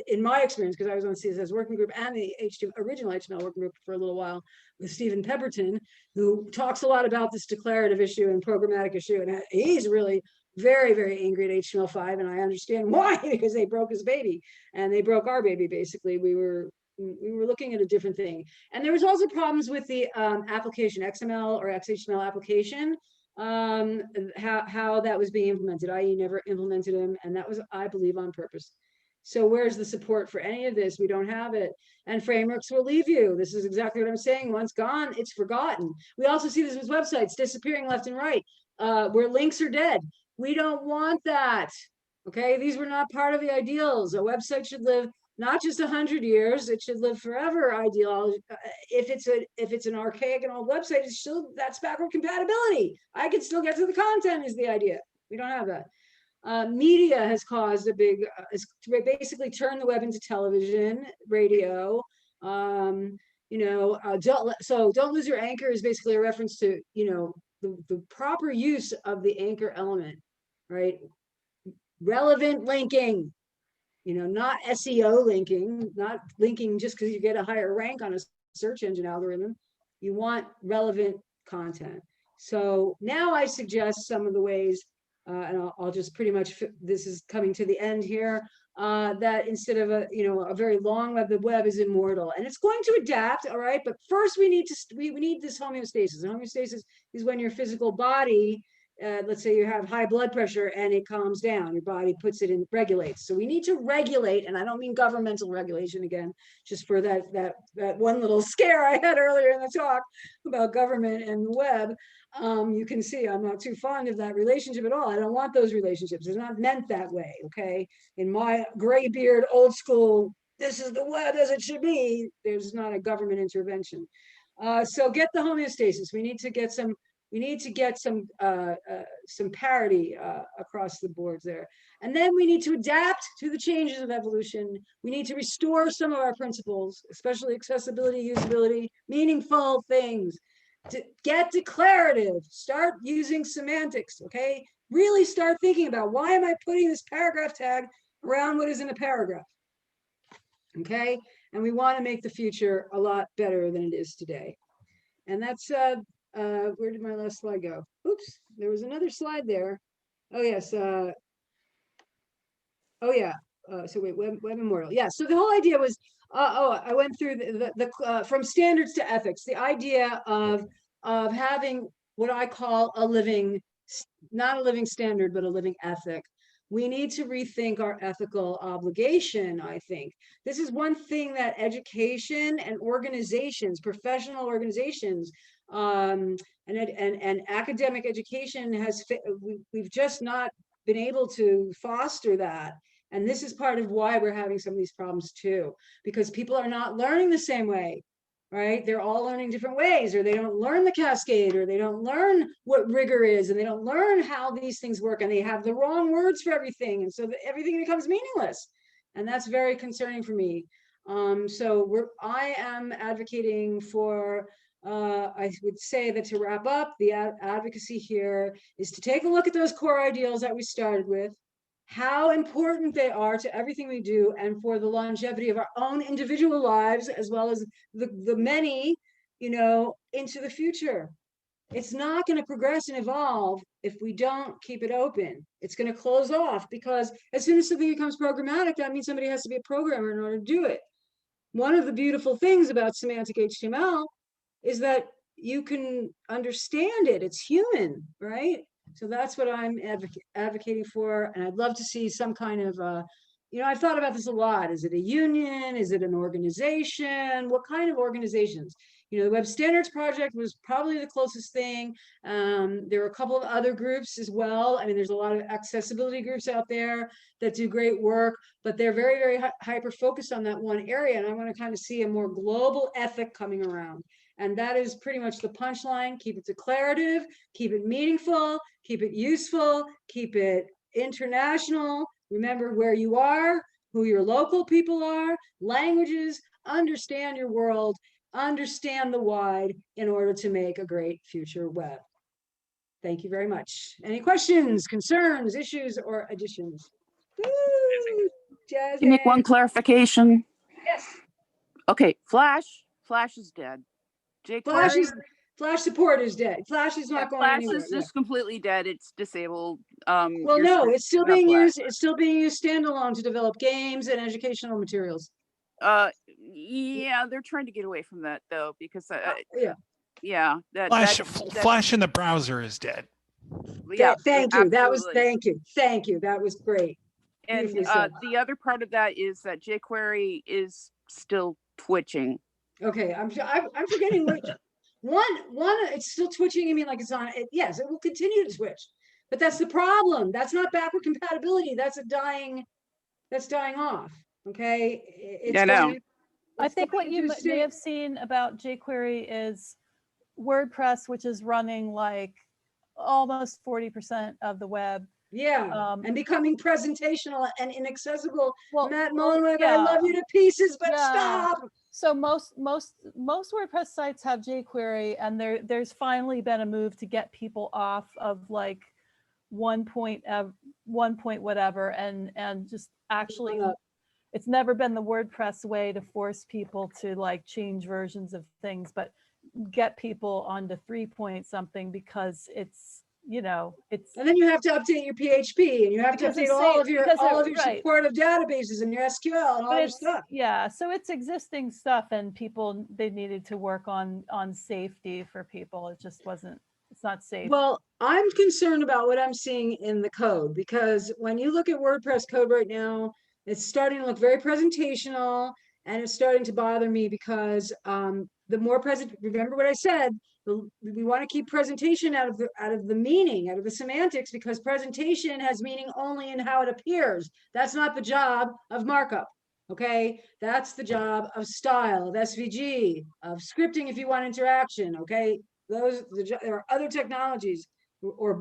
in my experience, because I was on the CSS working group and the original HTML working group for a little while with Stephen Pepperton, who talks a lot about this declarative issue and programmatic issue, and he's really very, very angry at HTML5, and I understand why, because they broke his baby, and they broke our baby, basically. We were looking at a different thing. And there was also problems with the application, XML or XHTML application, how that was being implemented. IE never implemented them, and that was, I believe, on purpose. So where's the support for any of this? We don't have it. And frameworks will leave you. This is exactly what I'm saying. Once gone, it's forgotten. We also see this with websites disappearing left and right, where links are dead. We don't want that. Okay, these were not part of the ideals. A website should live not just 100 years; it should live forever. Ideal. If it's an archaic and old website, it's still, that's backward compatibility. I can still get to the content. Is the idea? We don't have that. Media has caused a big, basically turned the web into television, radio. So don't lose your anchor is basically a reference to, the proper use of the anchor element, right? Relevant linking, not SEO linking, not linking just because you get a higher rank on a search engine algorithm. You want relevant content. So now I suggest some of the ways, and I'll just pretty much, this is coming to the end here, that instead of a very long web, the web is immortal, and it's going to adapt. All right, but first we need this homeostasis. And homeostasis is when your physical body, let's say you have high blood pressure and it calms down, your body puts it in, regulates. So we need to regulate, and I don't mean governmental regulation again, just for that one little scare I had earlier in the talk about government and the web. You can see I'm not too fond of that relationship at all. I don't want those relationships. It's not meant that way, okay? In my gray beard, old school, this is the web as it should be, there's not a government intervention. So get the homeostasis. We need to get some parity across the boards there. And then we need to adapt to the changes of evolution. We need to restore some of our principles, especially accessibility, usability, meaningful things. To get declarative, start using semantics, okay? Really start thinking about, why am I putting this paragraph tag around what is in a paragraph? Okay, and we want to make the future a lot better than it is today. And that's, where did my last slide go? Oops, there was another slide there. Oh yes, so wait, web immortal. Yeah, so the whole idea was, I went through the from standards to ethics, the idea of having what I call a living, not a living standard, but a living ethic. We need to rethink our ethical obligation, I think. This is one thing that education and organizations, professional organizations, and academic education we've just not been able to foster that. And this is part of why we're having some of these problems too, because people are not learning the same way, right? They're all learning different ways, or they don't learn the cascade, or they don't learn what rigor is, and they don't learn how these things work, and they have the wrong words for everything. And so everything becomes meaningless. And that's very concerning for me. I am advocating for, I would say that to wrap up, the advocacy here is to take a look at those core ideals that we started with, how important they are to everything we do, and for the longevity of our own individual lives, as well as the many, into the future. It's not going to progress and evolve if we don't keep it open. It's going to close off, because as soon as something becomes programmatic, that means somebody has to be a programmer in order to do it. One of the beautiful things about semantic HTML is that you can understand it. It's human, right? So that's what I'm advocating for. And I'd love to see some kind of, I've thought about this a lot. Is it a union? Is it an organization? What kind of organizations? The Web Standards Project was probably the closest thing. There are a couple of other groups as well. I mean, there's a lot of accessibility groups out there that do great work, but they're very, very hyper focused on that one area. And I want to kind of see a more global ethic coming around. And that is pretty much the punchline. Keep it declarative, keep it meaningful, keep it useful, keep it international. Remember where you are, who your local people are, languages, understand your world, understand the wide in order to make a great future web. Thank you very much. Any questions, concerns, issues, or additions? Woo! Can you make one clarification? Yes. Okay, Flash is dead. Flash is Flash support is dead. Flash is not going Flash anywhere. is just completely dead. It's disabled. Well, no, it's still being used. It's still being used standalone to develop games and educational materials. Yeah, they're trying to get away from that though, because yeah, Flash in the browser is dead. Yeah, thank you. That was thank you. That was great. And the other part of that is that jQuery is still twitching. Okay, I'm forgetting which one. It's still twitching. I mean, like it's on. Yes, it will continue to twitch, but that's the problem. That's not backward compatibility. That's dying off. Okay, I think what you may have seen about jQuery is WordPress, which is running like almost 40% of the web. Yeah, and becoming presentational and inaccessible. Well, Matt Mullenweg, I love you to pieces, but stop. So most WordPress sites have jQuery, and there's finally been a move to get people off of like 1 point whatever, and just actually, it's never been the WordPress way to force people to like change versions of things, but get people onto 3 point something, because it's, you know, it's, and then you have to update your PHP, and you have to update all of your supportive databases and your SQL and all your stuff. Yeah, so it's existing stuff, and people, they needed to work on safety for people. It just wasn't, it's not safe. Well, I'm concerned about what I'm seeing in the code, because when you look at WordPress code right now, it's starting to look very presentational, and it's starting to bother me because the more remember what I said, we want to keep presentation out of the meaning, out of the semantics, because presentation has meaning only in how it appears. That's not the job of markup. Okay, that's the job of style, of SVG, of scripting if you want interaction. Okay, there are other technologies or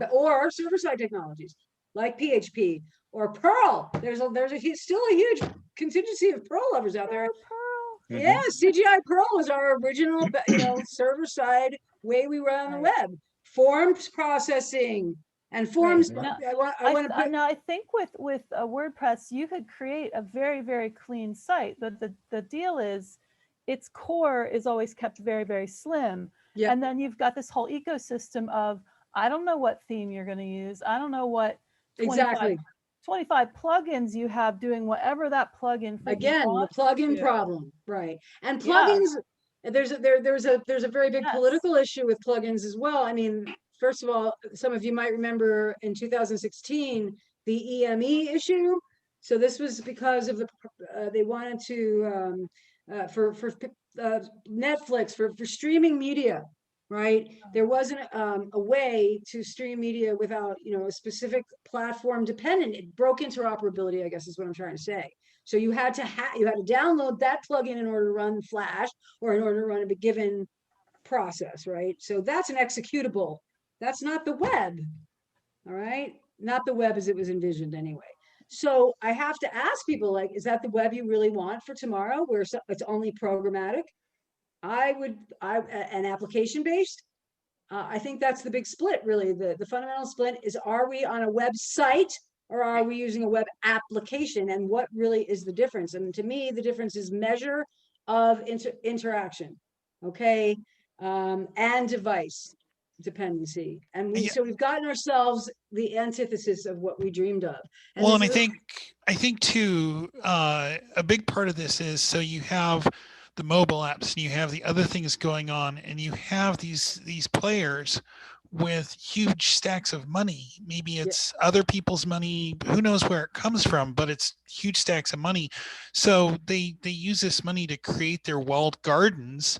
server-side technologies like PHP or Perl. There's still a huge contingency of Perl lovers out there. Perl. Yeah, CGI Perl was our original, server-side way we run on the web. Forms processing and forms. Right. I think with WordPress, you could create a very, very clean site, but the deal is, its core is always kept very, very slim. Yep. And then you've got this whole ecosystem of, I don't know what theme you're going to use. I don't know what 25 plugins you have doing whatever that plugin. Again, the plugin problem, right? And plugins, there's a very big political issue with plugins as well. I mean, first of all, some of you might remember in 2016 the EME issue. So this was because of they wanted to for Netflix for streaming media, right? There wasn't a way to stream media without a specific platform dependent. It broke interoperability, I guess is what I'm trying to say. So you had to download that plugin in order to run Flash or in order to run a given process, right? So that's an executable. That's not the web, all right? Not the web as it was envisioned anyway. So I have to ask people, like, is that the web you really want for tomorrow, where it's only programmatic? And application based. I think that's the big split, really. The fundamental split is, are we on a website or are we using a web application? And what really is the difference? And to me, the difference is measure of interaction, okay, and device dependency. And so we've gotten ourselves the antithesis of what we dreamed of. And well, and I think too, a big part of this is, so you have the mobile apps and you have the other things going on, and you have these players with huge stacks of money. Maybe it's other people's money, who knows where it comes from, but it's huge stacks of money. So they use this money to create their walled gardens.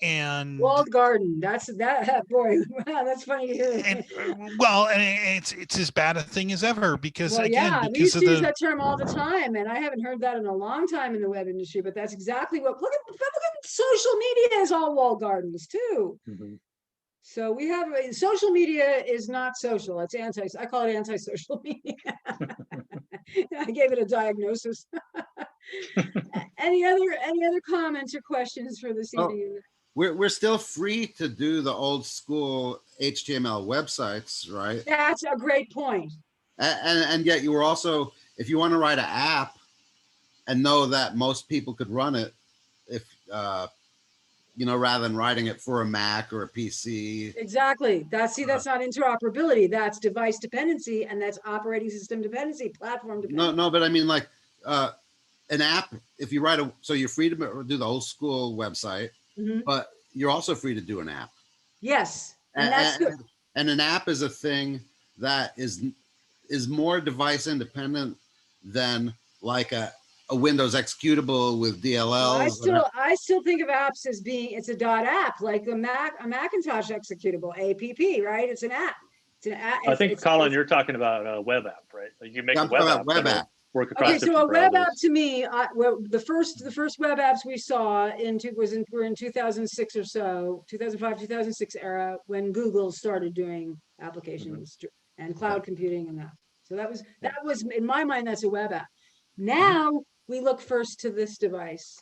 And walled garden, boy, wow, that's funny to hear. And it's as bad a thing as ever, because we used to use that term all the time, and I haven't heard that in a long time in the web industry, but that's exactly what, look at social media is all walled gardens too. Mm-hmm. So we have social media is not social, it's I call it anti-social media. I gave it a diagnosis. Any other comments or questions for this evening? We're still free to do the old school HTML websites, right? That's a great point. And yet you were also, if you want to write an app and know that most people could run it, if rather than writing it for a Mac or a PC. Exactly. That's not interoperability. That's device dependency, and that's operating system dependency, platform dependency. No, but I mean, like an app. If you so you're free to do the old school website, but you're also free to do an app. Yes, and that's good. And an app is a thing that is more device independent than like a Windows executable with DLLs. Well, I still think of apps as being, it's a .app, like a Macintosh executable, APP, right? It's an app. It's an app. I think, Colin, you're talking about a web app, right? Like you make a web app. Work across okay, so a web browsers. app to me, well, the first web apps we saw were in 2006 or so, 2005, 2006 era, when Google started doing applications and cloud computing and that. So that was in my mind, that's a web app. Now we look first to this device,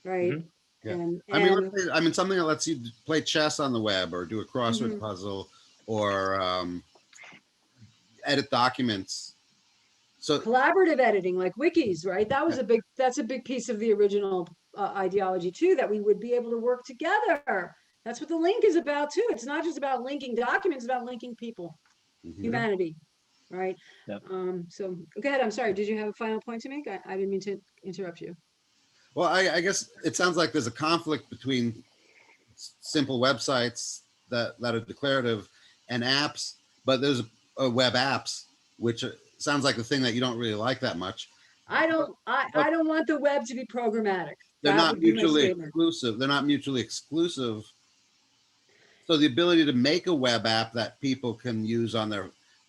right? Yeah. And I mean, something that lets you play chess on the web or do a crossword puzzle or edit documents. So collaborative editing, like wikis, right? That's a big piece of the original ideology too, that we would be able to work together. That's what the link is about too. It's not just about linking documents, it's about linking people, humanity, right? Yep. So go ahead. I'm sorry. Did you have a final point to make? I didn't mean to interrupt you. Well, I guess it sounds like there's a conflict between simple websites that are declarative and apps, but there's web apps, which sounds like the thing that you don't really like that much. I don't want the web to be programmatic. They're not mutually exclusive. They're not mutually exclusive. So the ability to make a web app that people can use on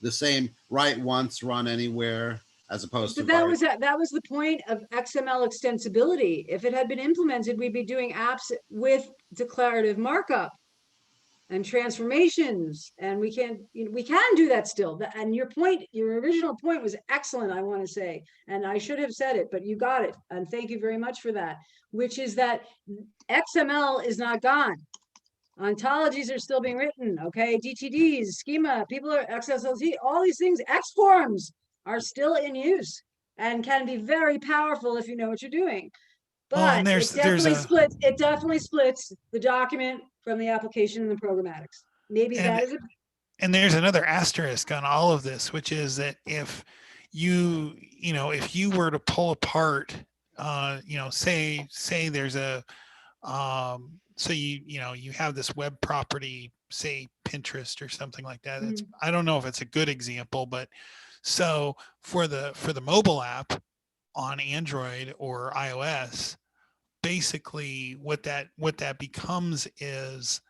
the same write once, run anywhere, as opposed to that was the point of XML extensibility. If it had been implemented, we'd be doing apps with declarative markup and transformations, and we can do that still. And your original point was excellent, I want to say, and I should have said it, but you got it, and thank you very much for that, which is that XML is not gone. Ontologies are still being written, okay? DTDs, schema, people are XSLT, all these things, Xforms are still in use and can be very powerful if you know what you're doing. But it definitely splits the document from the application and the programmatics. Maybe that is and there's another asterisk on all of this, which is that if you were to pull apart, say there's a, so you have this web property, say Pinterest or something like that. It's, I don't know if it's a good example, but so for the mobile app on Android or iOS, basically what that becomes is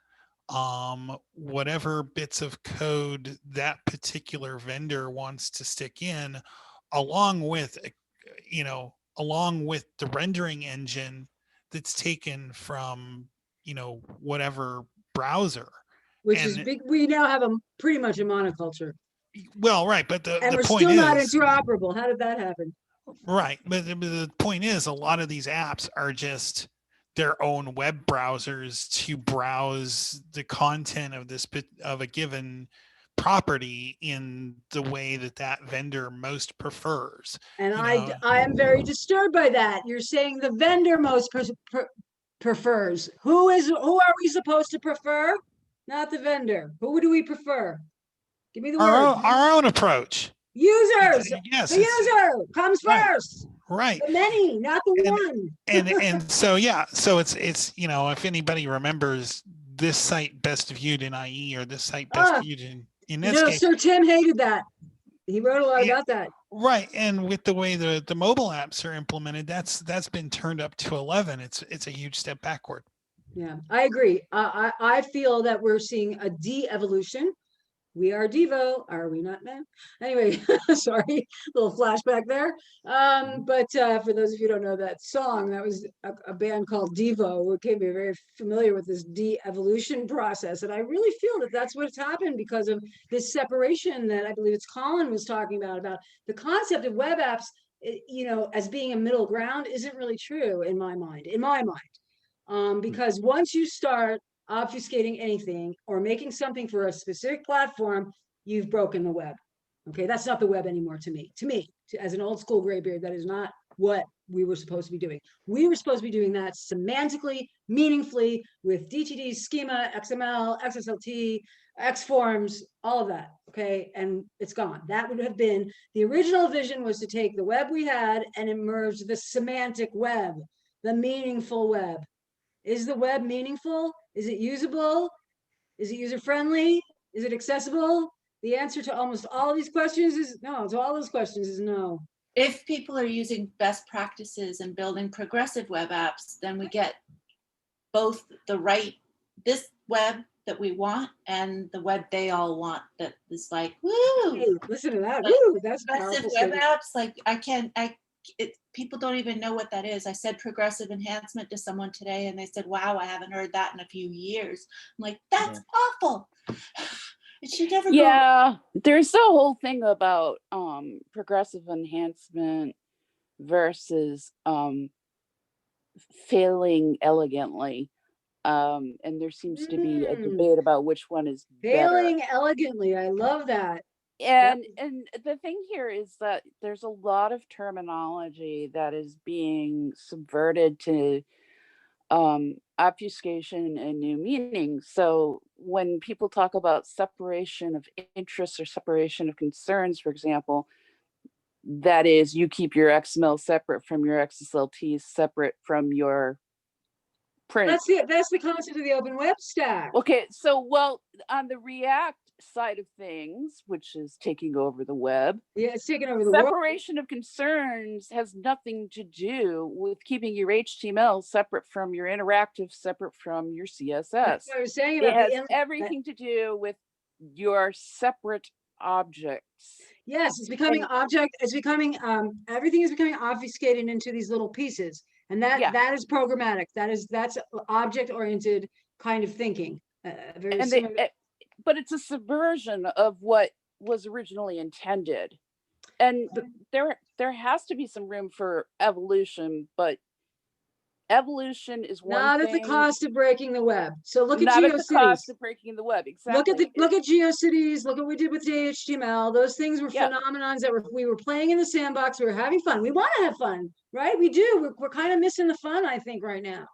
whatever bits of code that particular vendor wants to stick in, along with the rendering engine that's taken from whatever browser, which is big. We now have pretty much a monoculture. Well, right, but the we're point still not interoperable. How did that happen? Right, but the point is, a lot of these apps are just their own web browsers to browse the content of a given property in the way that vendor most prefers. And I am very disturbed by that. You're saying the vendor most prefers. Who are we supposed to prefer? Not the vendor. Who do we prefer? Give me the word. Our own approach. Users. Yes, the user comes first. Right. The many, not the one. and so it's if anybody remembers this site best viewed in IE or this site best viewed in Netscape. Sir Tim hated that. He wrote a lot about that. Right, and with the way the mobile apps are implemented, that's been turned up to 11. It's a huge step backward. Yeah, I agree. I feel that we're seeing a de-evolution. We are Devo, are we not, man? Anyway, sorry, little flashback there. But for those of you who don't know that song, that was a band called Devo, who became very familiar with this de-evolution process. And I really feel that that's what's happened because of this separation that I believe it's Colin was talking about the concept of web apps, as being a middle ground isn't really true in my mind, because once you start obfuscating anything or making something for a specific platform, you've broken the web. Okay, that's not the web anymore to me. As an old school graybeard, that is not what we were supposed to be doing. We were supposed to be doing that semantically, meaningfully, with DTD, schema, XML, XSLT, XForms, all of that, okay? And it's gone. That would have been, the original vision was to take the web we had and merge the semantic web, the meaningful web. Is the web meaningful? Is it usable? Is it user-friendly? Is it accessible? The answer to almost all of these questions is no. To all those questions is no. If people are using best practices and building progressive web apps, then we get both this web that we want and the web they all want, that is like, woo! Hey, listen to that. Like, woo, that's progressive web apps. Like people don't even know what that is. I said progressive enhancement to someone today and they said, wow, I haven't heard that in a few years. I'm like, that's awful. It should never go. There's the whole thing about progressive enhancement versus failing elegantly. And there seems to be a debate about which one is failing better. elegantly. I love that. And the thing here is that there's a lot of terminology that is being subverted to obfuscation and new meanings. So when people talk about separation of interests or separation of concerns, for example, that is, you keep your XML separate from your XSLT, separate from your print. That's the concept of the open web stack. Okay, so well, on the React side of things, which is taking over the web, it's taking over the world. Separation of concerns has nothing to do with keeping your HTML separate from your interactive, separate from your CSS. That's what I was saying about it has everything to do with your separate objects. Yes, it's becoming everything is becoming obfuscated into these little pieces. And that is programmatic. That's object-oriented kind of thinking. But it's a subversion of what was originally intended. And there has to be some room for evolution, but evolution is one not thing. Not at the cost of breaking the web. So look at not GeoCities. At the cost of breaking the web, exactly. Look at GeoCities. Look at what we did with HTML. Those things were phenomenons that we were playing in the sandbox. We were having fun. We want to have fun, right? We do. We're kind of missing the fun, I think, right now.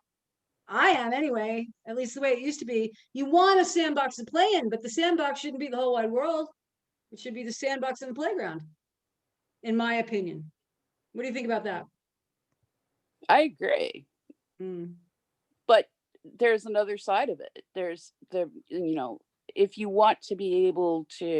I am anyway, at least the way it used to be. You want a sandbox to play in, but the sandbox shouldn't be the whole wide world. It should be the sandbox in the playground, in my opinion. What do you think about that? I agree. But there's another side of it. If you want to be able to